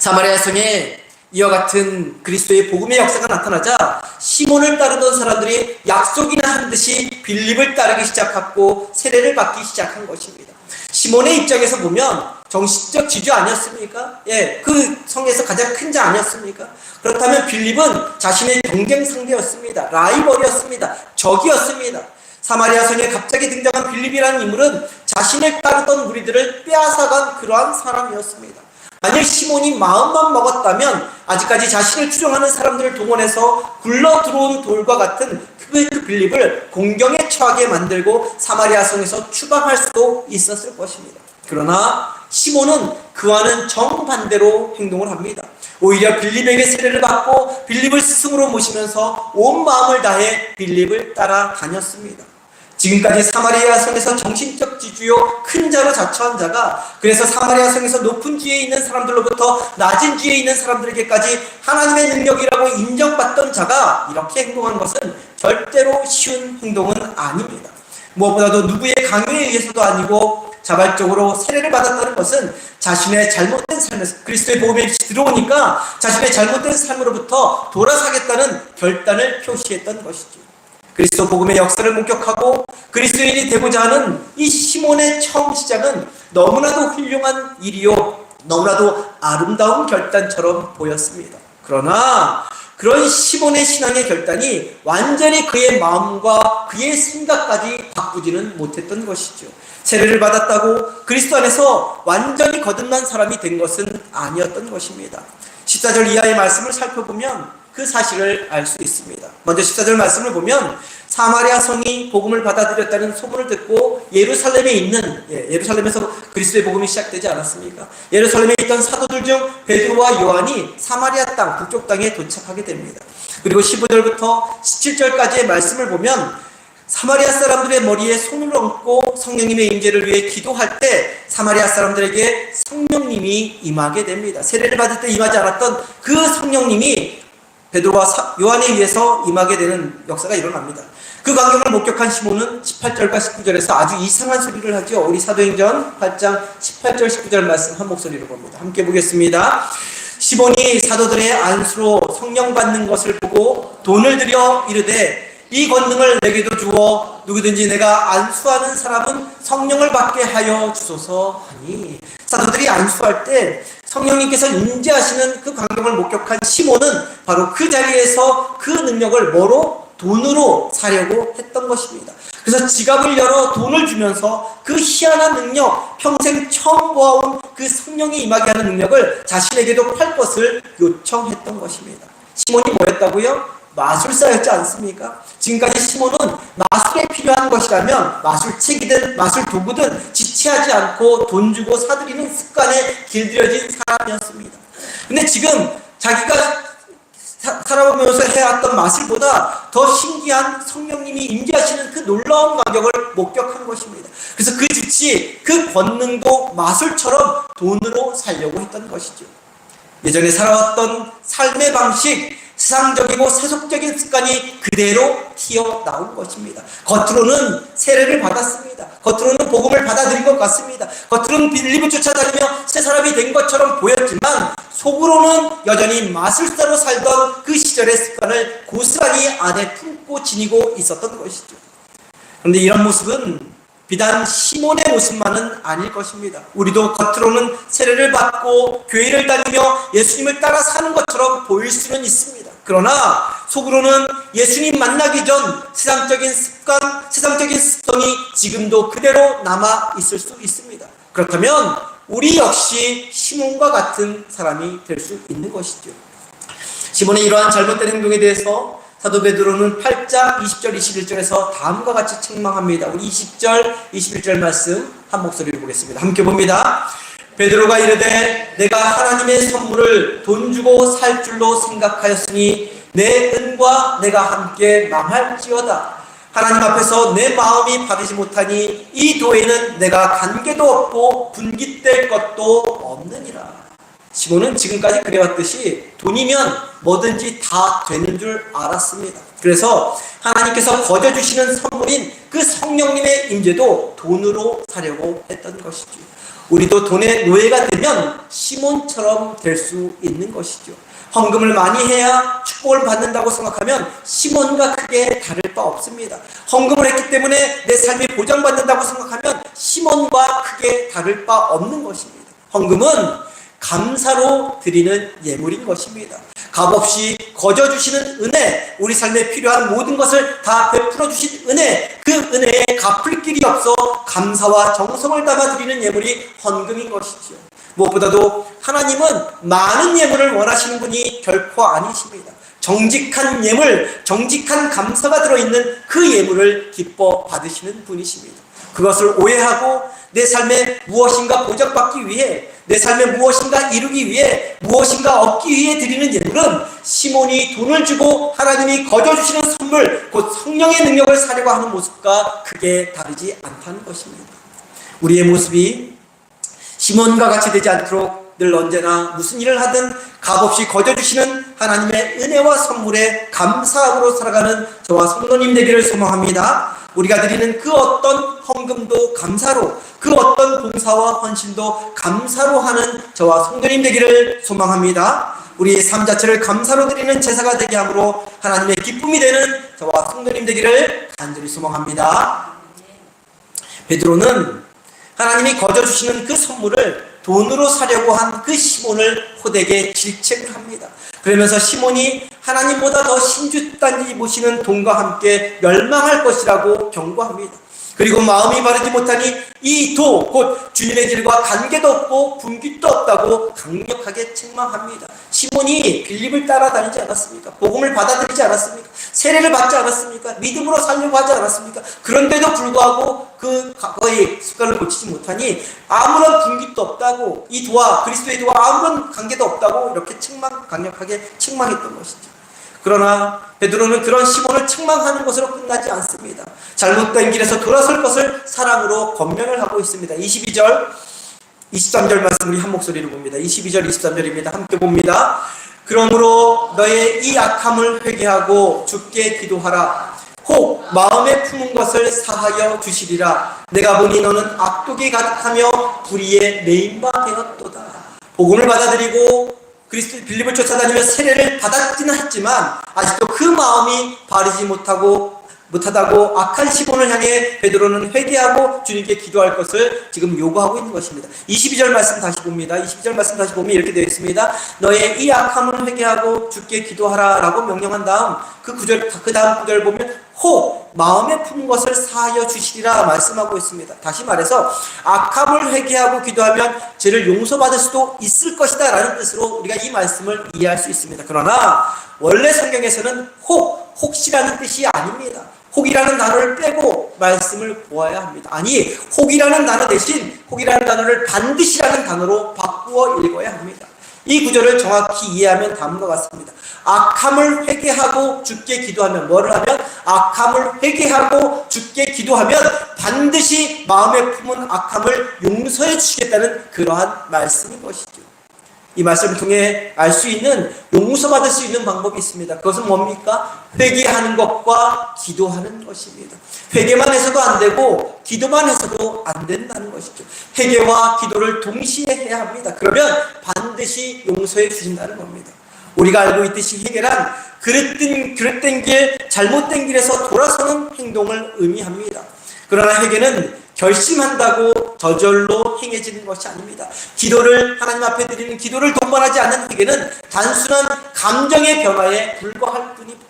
사마리아 성에 이와 같은 그리스도의 복음의 역사가 나타나자 시몬을 따르던 사람들이 약속이나 한 듯이 빌립을 따르기 시작하고 세례를 받기 시작한 것입니다. 시몬의 입장에서 보면 정신적 지주 아니었습니까? 그 성에서 가장 큰 자 아니었습니까? 그렇다면 빌립은 자신의 경쟁 상대였습니다. 라이벌이었습니다. 적이었습니다. 사마리아 성에 갑자기 등장한 빌립이라는 인물은 자신을 따르던 무리들을 빼앗아간 그러한 사람이었습니다. 만일 시몬이 마음만 먹었다면 아직까지 자신을 추종하는 사람들을 동원해서 굴러 들어온 돌과 같은 그 빌립을 공경에 처하게 만들고 사마리아 성에서 추방할 수도 있었을 것입니다. 그러나 시몬은 그와는 정반대로 행동을 합니다. 오히려 빌립에게 세례를 받고 빌립을 스승으로 모시면서 온 마음을 다해 빌립을 따라다녔습니다. 지금까지 사마리아 성에서 정신적 지주요 큰 자로 자처한 자가, 그래서 사마리아 성에서 높은 지위에 있는 사람들로부터 낮은 지위에 있는 사람들에게까지 하나님의 능력이라고 인정받던 자가 이렇게 행동하는 것은 절대로 쉬운 행동은 아닙니다. 무엇보다도 누구의 강요에 의해서도 아니고 자발적으로 세례를 받았다는 것은 자신의 잘못된 삶에서 그리스도의 복음에 들어오니까 자신의 잘못된 삶으로부터 돌아서겠다는 결단을 표시했던 것이죠. 그리스도 복음의 역사를 목격하고 그리스도인이 되고자 하는 이 시몬의 처음 시작은 너무나도 훌륭한 일이요, 너무나도 아름다운 결단처럼 보였습니다. 그러나 그런 시몬의 신앙의 결단이 완전히 그의 마음과 그의 생각까지 바꾸지는 못했던 것이죠. 세례를 받았다고 그리스도 안에서 완전히 거듭난 사람이 된 것은 아니었던 것입니다. 14절 이하의 말씀을 살펴보면 그 사실을 알 수 있습니다. 먼저 14절 말씀을 보면 사마리아 성이 복음을 받아들였다는 소문을 듣고 예루살렘에 있는, 예루살렘에서 그리스도의 복음이 시작되지 않았습니까? 예루살렘에 있던 사도들 중 베드로와 요한이 사마리아 땅, 북쪽 땅에 도착하게 됩니다. 그리고 15절부터 17절까지의 말씀을 보면 사마리아 사람들의 머리에 손을 얹고 성령님의 임재를 위해 기도할 때 사마리아 사람들에게 성령님이 임하게 됩니다. 세례를 받을 때 임하지 않았던 그 성령님이 베드로와 요한에 의해서 임하게 되는 역사가 일어납니다. 그 광경을 목격한 시몬은 18절과 19절에서 아주 이상한 소리를 하죠. 우리 사도행전 8장 18절 19절 말씀 한 목소리로 봅니다. 함께 보겠습니다. 시몬이 사도들의 안수로 성령 받는 것을 보고 돈을 들여 이르되 이 권능을 내게도 주어 누구든지 내가 안수하는 사람은 성령을 받게 하여 주소서 하니, 사도들이 안수할 때 성령님께서 임재하시는 그 광경을 목격한 시몬은 바로 그 자리에서 그 능력을 뭐로? 돈으로 사려고 했던 것입니다. 그래서 지갑을 열어 돈을 주면서 그 희한한 능력, 평생 처음 보아온 그 성령이 임하게 하는 능력을 자신에게도 팔 것을 요청했던 것입니다. 시몬이 뭐였다고요? 마술사였지 않습니까? 지금까지 시몬은 마술에 필요한 것이라면 마술책이든 마술도구든 지체하지 않고 돈 주고 사들이는 습관에 길들여진 사람이었습니다. 근데 지금 자기가 살아보면서 해왔던 마술보다 더 신기한 성령님이 임재하시는 그 놀라운 광경을 목격한 것입니다. 그래서 그 즉시 그 권능도 마술처럼 돈으로 살려고 했던 것이죠. 예전에 살아왔던 삶의 방식, 세상적이고 세속적인 습관이 그대로 튀어나온 것입니다. 겉으로는 세례를 받았습니다. 겉으로는 복음을 받아들인 것 같습니다. 겉으로는 빌립을 쫓아다니며 새 사람이 된 것처럼 보였지만 속으로는 여전히 마술사로 살던 그 시절의 습관을 고스란히 안에 품고 지니고 있었던 것이죠. 그런데 이런 모습은 비단 시몬의 모습만은 아닐 것입니다. 우리도 겉으로는 세례를 받고 교회를 다니며 예수님을 따라 사는 것처럼 보일 수는 있습니다. 그러나 속으로는 예수님 만나기 전 세상적인 습관, 세상적인 습성이 지금도 그대로 남아 있을 수 있습니다. 그렇다면 우리 역시 시몬과 같은 사람이 될 수 있는 것이죠. 시몬의 이러한 잘못된 행동에 대해서 사도 베드로는 8장 20절 21절에서 다음과 같이 책망합니다. 우리 20절 21절 말씀 한 목소리로 보겠습니다. 함께 봅니다. 베드로가 이르되 내가 하나님의 선물을 돈 주고 살 줄로 생각하였으니 내 은과 내가 함께 망할지어다. 하나님 앞에서 내 마음이 바르지 못하니 이 도에는 내가 관계도 없고 분깃될 것도 없느니라. 시몬은 지금까지 그래왔듯이 돈이면 뭐든지 다 되는 줄 알았습니다. 그래서 하나님께서 거저주시는 선물인 그 성령님의 임재도 돈으로 사려고 했던 것이죠. 우리도 돈의 노예가 되면 시몬처럼 될 수 있는 것이죠. 헌금을 많이 해야 축복을 받는다고 생각하면 시몬과 크게 다를 바 없습니다. 헌금을 했기 때문에 내 삶이 보장받는다고 생각하면 시몬과 크게 다를 바 없는 것입니다. 헌금은 감사로 드리는 예물인 것입니다. 값없이 거저 주시는 은혜, 우리 삶에 필요한 모든 것을 다 베풀어 주신 은혜, 그 은혜에 갚을 길이 없어 감사와 정성을 담아 드리는 예물이 헌금인 것이죠. 무엇보다도 하나님은 많은 예물을 원하시는 분이 결코 아니십니다. 정직한 예물, 정직한 감사가 들어있는 그 예물을 기뻐 받으시는 분이십니다. 그것을 오해하고 내 삶에 무엇인가 보장받기 위해, 내 삶에 무엇인가 이루기 위해, 무엇인가 얻기 위해 드리는 예물은 시몬이 돈을 주고 하나님이 거저주시는 선물, 곧 성령의 능력을 사려고 하는 모습과 크게 다르지 않다는 것입니다. 우리의 모습이 시몬과 같이 되지 않도록 늘 언제나 무슨 일을 하든 값없이 거저주시는 하나님의 은혜와 선물에 감사함으로 살아가는 저와 성도님 되기를 소망합니다. 우리가 드리는 그 어떤 헌금도 감사로, 그 어떤 봉사와 헌신도 감사로 하는 저와 성도님 되기를 소망합니다. 우리의 삶 자체를 감사로 드리는 제사가 되게 함으로 하나님의 기쁨이 되는 저와 성도님 되기를 간절히 소망합니다. 베드로는 하나님이 거저주시는 그 선물을 돈으로 사려고 한 그 시몬을 호되게 질책을 합니다. 그러면서 시몬이 하나님보다 더 신주단지 보시는 돈과 함께 멸망할 것이라고 경고합니다. 그리고 마음이 바르지 못하니 이 도, 곧 주님의 길과 관계도 없고 분깃도 없다고 강력하게 책망합니다. 시몬이 빌립을 따라다니지 않았습니까? 복음을 받아들이지 않았습니까? 세례를 받지 않았습니까? 믿음으로 살려고 하지 않았습니까? 그런데도 불구하고 그 과거의 습관을 고치지 못하니 아무런 분깃도 없다고, 이 도와 그리스도의 도와 아무런 관계도 없다고 이렇게 강력하게 책망했던 것이죠. 그러나 베드로는 그런 시몬을 책망하는 것으로 끝나지 않습니다. 잘못된 길에서 돌아설 것을 사랑으로 권면을 하고 있습니다. 22절, 23절 말씀 우리 한 목소리로 봅니다. 22절, 23절입니다. 함께 봅니다. 그러므로 너의 이 악함을 회개하고 주께 기도하라. 혹 마음에 품은 것을 사하여 주시리라. 내가 보니 너는 악독이 가득하며 불의에 메인 바 되었도다. 복음을 받아들이고 그리스도 빌립을 쫓아다니며 세례를 받았기는 했지만 아직도 그 마음이 바르지 못하다고 악한 시몬을 향해 베드로는 회개하고 주님께 기도할 것을 지금 요구하고 있는 것입니다. 22절 말씀 다시 봅니다. 22절 말씀 다시 보면 이렇게 되어 있습니다. 너의 이 악함을 회개하고 주께 기도하라 라고 명령한 다음 그 다음 구절 보면 혹 마음에 품은 것을 사하여 주시리라 말씀하고 있습니다. 다시 말해서 악함을 회개하고 기도하면 죄를 용서받을 수도 있을 것이다 라는 뜻으로 우리가 이 말씀을 이해할 수 있습니다. 그러나 원래 성경에서는 혹시라는 뜻이 아닙니다. 혹이라는 단어를 빼고 말씀을 보아야 합니다. 아니, 혹이라는 단어 대신 혹이라는 단어를 반드시라는 단어로 바꾸어 읽어야 합니다. 이 구절을 정확히 이해하면 다음과 같습니다. 악함을 회개하고 주께 기도하면 뭐를 하면? 악함을 회개하고 주께 기도하면 반드시 마음에 품은 악함을 용서해 주시겠다는 그러한 말씀인 것이죠. 이 말씀을 통해 알 수 있는, 용서받을 수 있는 방법이 있습니다. 그것은 뭡니까? 회개하는 것과 기도하는 것입니다. 회개만 해서도 안 되고 기도만 해서도 안 된다는 것이죠. 회개와 기도를 동시에 해야 합니다. 그러면 반드시 용서해 주신다는 겁니다. 우리가 알고 있듯이 회개란 그릇된 길, 잘못된 길에서 돌아서는 행동을 의미합니다. 그러나 회개는 결심한다고 저절로 행해지는 것이 아닙니다. 기도를 하나님 앞에 드리는 기도를 동반하지 않는 회개는 단순한 감정의 변화에 불과할 뿐입니다.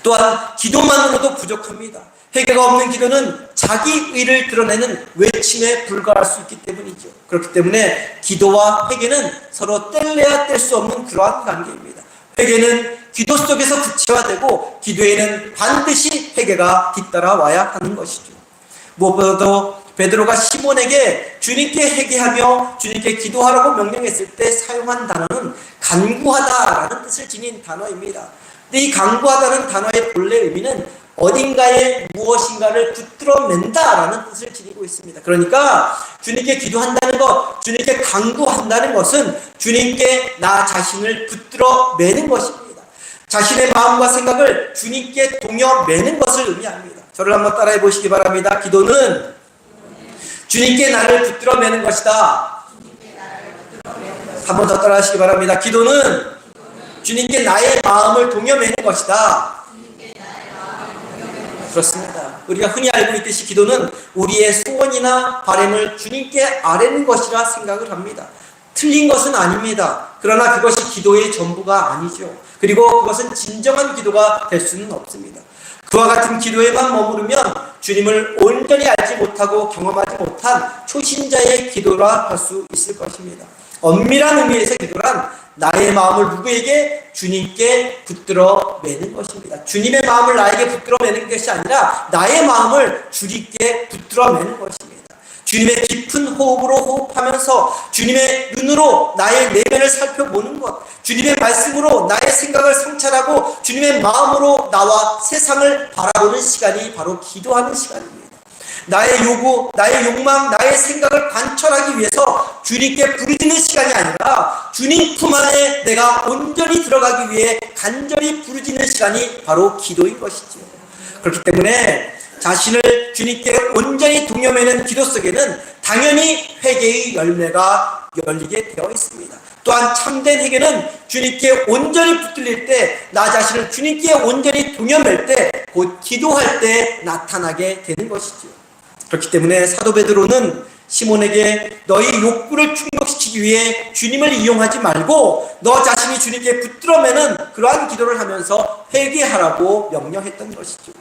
또한 기도만으로도 부족합니다. 회개가 없는 기도는 자기의를 드러내는 외침에 불과할 수 있기 때문이죠. 그렇기 때문에 기도와 회개는 서로 뗄래야 뗄 수 없는 그러한 관계입니다. 회개는 기도 속에서 구체화되고 기도에는 반드시 회개가 뒤따라와야 하는 것이죠. 무엇보다도 베드로가 시몬에게 주님께 회개하며 주님께 기도하라고 명령했을 때 사용한 단어는 간구하다라는 뜻을 지닌 단어입니다. 근데 이 간구하다는 단어의 본래 의미는 어딘가에 무엇인가를 붙들어 맨다라는 뜻을 지니고 있습니다. 그러니까 주님께 기도한다는 것, 주님께 간구한다는 것은 주님께 나 자신을 붙들어 매는 것입니다. 자신의 마음과 생각을 주님께 동여 매는 것을 의미합니다. 저를 한번 따라해 보시기 바랍니다. 기도는 주님께 나를 붙들어 매는 것이다. 한 번 더 따라 하시기 바랍니다. 기도는 주님께 나의 마음을 동여 매는 것이다. 그렇습니다. 우리가 흔히 알고 있듯이 기도는 우리의 소원이나 바람을 주님께 아뢰는 것이라 생각을 합니다. 틀린 것은 아닙니다. 그러나 그것이 기도의 전부가 아니죠. 그리고 그것은 진정한 기도가 될 수는 없습니다. 그와 같은 기도에만 머무르면 주님을 온전히 알지 못하고 경험하지 못한 초신자의 기도라 할 수 있을 것입니다. 엄밀한 의미에서 기도란 나의 마음을 누구에게? 주님께 붙들어 매는 것입니다. 주님의 마음을 나에게 붙들어 매는 것이 아니라 나의 마음을 주님께 붙들어 매는 것입니다. 주님의 깊은 호흡으로 호흡하면서 주님의 눈으로 나의 내면을 살펴보는 것, 주님의 말씀으로 나의 생각을 성찰하고 주님의 마음으로 나와 세상을 바라보는 시간이 바로 기도하는 시간입니다. 나의 요구, 나의 욕망, 나의 생각을 관철하기 위해서 주님께 부르짖는 시간이 아니라 주님 품 안에 내가 온전히 들어가기 위해 간절히 부르짖는 시간이 바로 기도인 것이죠. 그렇기 때문에 자신을 주님께 온전히 동여매는 기도 속에는 당연히 회개의 열매가 열리게 되어 있습니다. 또한 참된 회개는 주님께 온전히 붙들릴 때, 나 자신을 주님께 온전히 동여맬 때, 곧 기도할 때 나타나게 되는 것이죠. 그렇기 때문에 사도 베드로는 시몬에게 너희 욕구를 충족시키기 위해 주님을 이용하지 말고 너 자신이 주님께 붙들어 매는 그러한 기도를 하면서 회개하라고 명령했던 것이죠.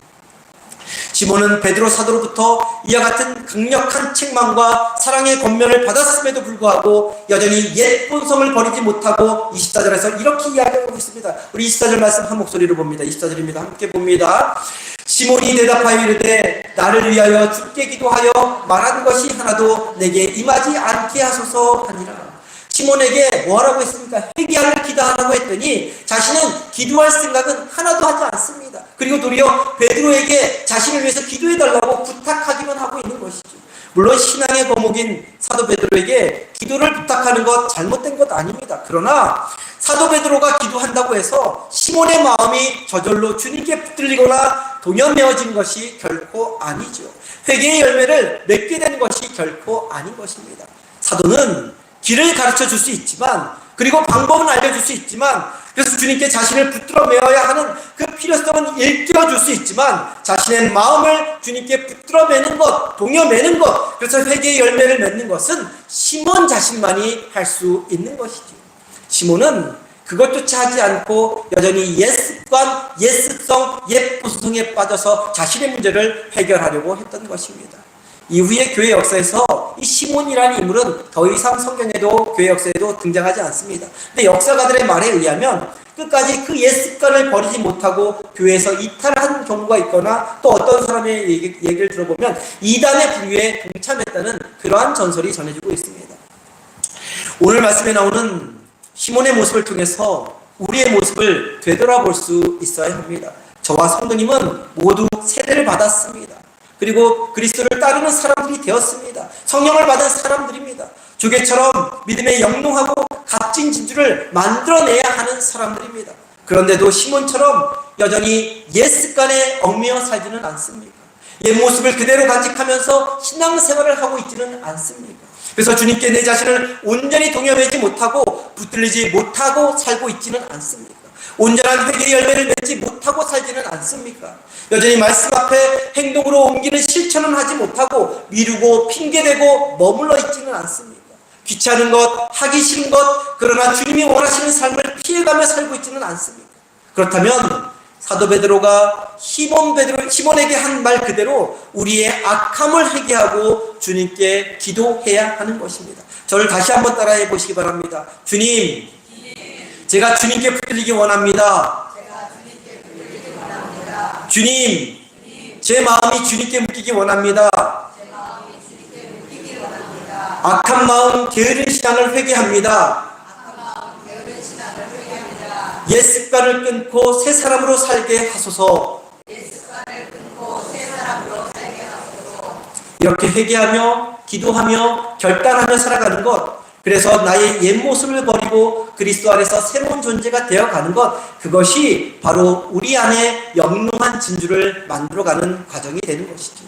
시몬은 베드로 사도로부터 이와 같은 강력한 책망과 사랑의 권면을 받았음에도 불구하고 여전히 옛 본성을 버리지 못하고 24절에서 이렇게 이야기하고 있습니다. 우리 24절 말씀 한 목소리로 봅니다. 24절입니다. 함께 봅니다. 시몬이 대답하여 이르되 나를 위하여 주께 기도하여 말한 것이 하나도 내게 임하지 않게 하소서 하니라. 시몬에게 뭐하라고 했습니까? 회개하고 기도하라고 했더니 자신은 기도할 생각은 하나도 하지 않습니다. 그리고 도리어 베드로에게 자신을 위해서 기도해달라고 부탁하기만 하고 있는 것이죠. 물론 신앙의 거목인 사도 베드로에게 기도를 부탁하는 것 잘못된 것 아닙니다. 그러나 사도 베드로가 기도한다고 해서 시몬의 마음이 저절로 주님께 붙들리거나 동여매어진 것이 결코 아니죠. 회개의 열매를 맺게 된 것이 결코 아닌 것입니다. 사도는 길을 가르쳐 줄 수 있지만, 그리고 방법은 알려줄 수 있지만, 그래서 주님께 자신을 붙들어 매어야 하는 그 필요성은 일깨워 줄 수 있지만, 자신의 마음을 주님께 붙들어 매는 것, 동여 매는 것, 그래서 회개의 열매를 맺는 것은 시몬 자신만이 할 수 있는 것이죠. 시몬은 그것조차 하지 않고 여전히 옛 습관, 옛 습성, 옛 보수성에 빠져서 자신의 문제를 해결하려고 했던 것입니다. 이후에 교회 역사에서 이 시몬이라는 인물은 더 이상 성경에도 교회 역사에도 등장하지 않습니다. 근데 역사가들의 말에 의하면 끝까지 그 옛 습관을 버리지 못하고 교회에서 이탈한 경우가 있거나, 또 어떤 사람의 얘기를 들어보면 이단의 불교에 동참했다는 그러한 전설이 전해지고 있습니다. 오늘 말씀에 나오는 시몬의 모습을 통해서 우리의 모습을 되돌아볼 수 있어야 합니다. 저와 성도님은 모두 세례를 받았습니다. 그리고 그리스도를 따르는 사람들이 되었습니다. 성령을 받은 사람들입니다. 조개처럼 믿음에 영롱하고 값진 진주를 만들어내야 하는 사람들입니다. 그런데도 시몬처럼 여전히 옛 습관에 얽매여 살지는 않습니까? 옛 모습을 그대로 간직하면서 신앙생활을 하고 있지는 않습니까? 그래서 주님께 내 자신을 온전히 동여매지 못하고 붙들리지 못하고 살고 있지는 않습니까? 온전한 회개의 열매를 맺지 못하고 살지는 않습니까? 여전히 말씀 앞에 행동으로 옮기는 실천은 하지 못하고 미루고 핑계대고 머물러 있지는 않습니까? 귀찮은 것, 하기 싫은 것, 그러나 주님이 원하시는 삶을 피해가며 살고 있지는 않습니까? 그렇다면 사도 베드로가 시몬에게 한 말 그대로 우리의 악함을 회개하고 주님께 기도해야 하는 것입니다. 저를 다시 한번 따라해 보시기 바랍니다. 주님, 제가 주님께 붙들리기 원합니다. 주님, 제 마음이 주님께 묶이기 원합니다. 악한 마음, 게으른 신앙을 회개합니다. 옛 습관을 끊고 새 사람으로 살게 하소서. 이렇게 회개하며 기도하며 결단하며 살아가는 것, 그래서 나의 옛 모습을 버리고 그리스도 안에서 새로운 존재가 되어가는 것, 그것이 바로 우리 안에 영롱한 진주를 만들어가는 과정이 되는 것이죠.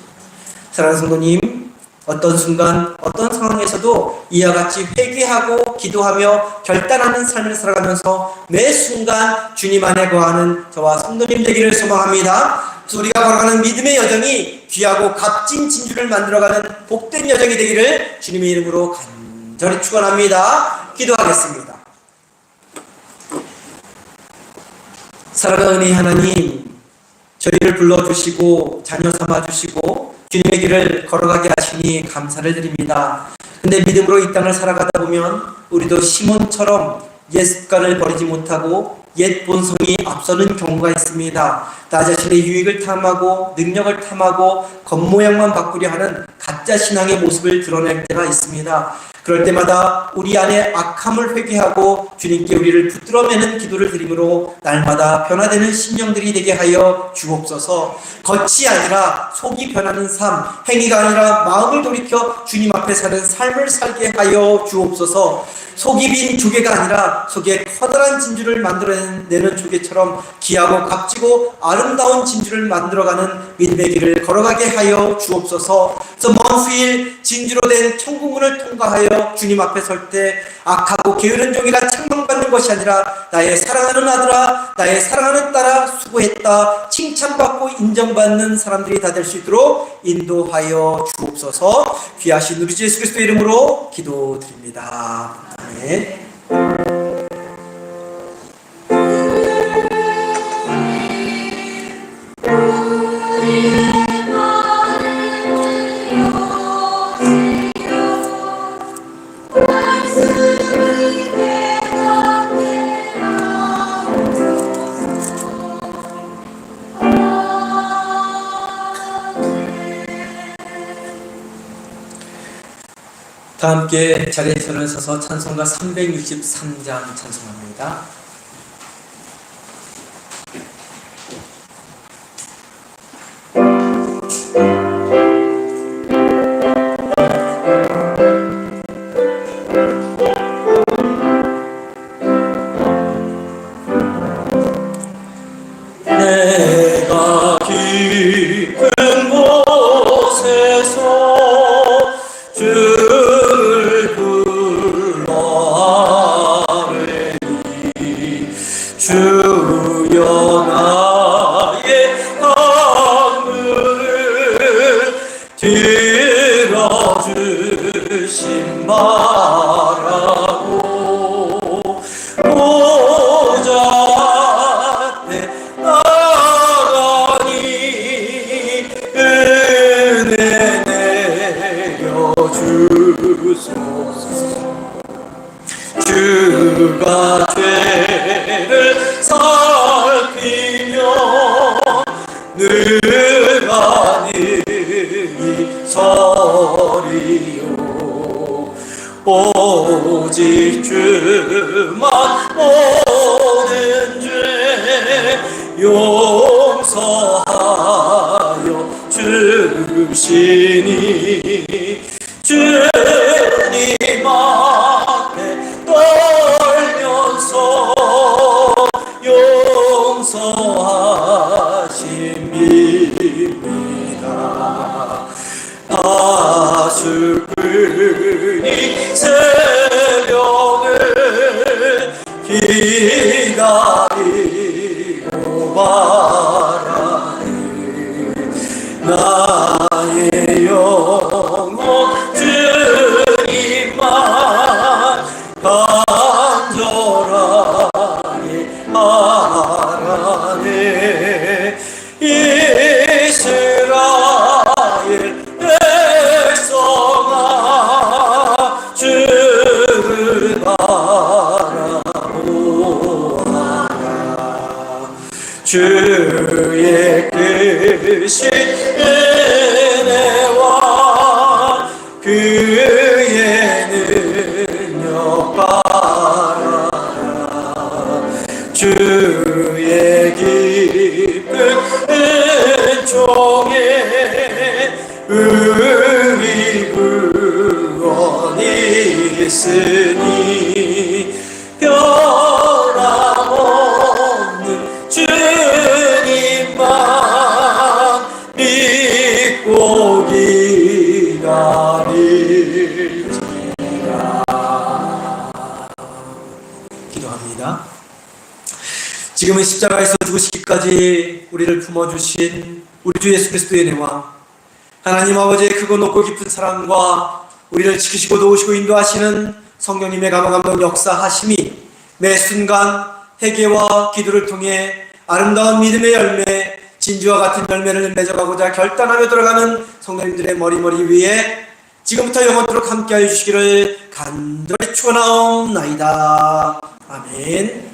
사랑하는 성도님, 어떤 순간 어떤 상황에서도 이와 같이 회개하고 기도하며 결단하는 삶을 살아가면서 매 순간 주님 안에 거하는 저와 성도님 되기를 소망합니다. 우리가 걸어가는 믿음의 여정이 귀하고 값진 진주를 만들어가는 복된 여정이 되기를 주님의 이름으로 간절히 축원합니다. 기도하겠습니다. 사랑하는 은혜의 하나님, 저희를 불러주시고 자녀 삼아주시고 주님의 길을 걸어가게 하시니 감사를 드립니다. 근데 믿음으로 이 땅을 살아가다 보면 우리도 시몬처럼 옛 습관을 버리지 못하고 옛 본성이 앞서는 경우가 있습니다. 나 자신의 유익을 탐하고 능력을 탐하고 겉모양만 바꾸려 하는 가짜 신앙의 모습을 드러낼 때가 있습니다. 그럴 때마다 우리 안에 악함을 회개하고 주님께 우리를 붙들어매는 기도를 드림으로 날마다 변화되는 심령들이 되게 하여 주옵소서. 겉이 아니라 속이 변하는 삶, 행위가 아니라 마음을 돌이켜 주님 앞에 사는 삶을 살게 하여 주옵소서. 속이 빈 조개가 아니라 속에 커다란 진주를 만들어내는 조개처럼 귀하고 값지고 아름다운 진주를 만들어가는 믿음의 길을 걸어가게 하여 주옵소서. 그래서 먼 후일 진주로 된 천국문을 통과하여 주님 앞에 설 때 악하고 게으른 종이라 책망받는 것이 아니라 나의 사랑하는 아들아, 나의 사랑하는 딸아 수고했다 칭찬받고 인정받는 사람들이 다 될 수 있도록 인도하여 주옵소서. 귀하신 우리 주 예수 그리스도의 이름으로 기도드립니다. 아멘. 다 함께 자리에 서서 찬송가 363장 찬송합니다. 바라고 보좌 앞에 나가니 은혜 내려 주소서. 주가 죄를 살피며 누가 능히 서리요. 오직 주만 모든 죄 용서하여 주시니 주님 앞에 떨면서 용서하심입니다. 아수꾼이 새벽을 기다리고 바라니 나의 영혼 주님만 간절하게 바라네. 이스라엘 백성아 주를 바라보아라. 주의 크신 은혜와 그의 능력 바라라. 주의 깊은 은총에 의리 구원이 있으니 변함없는 주님만 믿고 기다릴지라. 기도합니다. 지금은 십자가에서 죽으시기까지 우리를 품어주신 우리 주 예수 그리스도의 은혜와 하나님 아버지의 크고 높고 깊은 사랑과 우리를 지키시고 도우시고 인도하시는 성령님의 감화감동 역사하심이 매 순간 회개와 기도를 통해 아름다운 믿음의 열매, 진주와 같은 열매를 맺어가고자 결단하며 들어가는 성도님들의 머리 위에 지금부터 영원토록 함께하여 주시기를 간절히 축원하옵나이다. 아멘.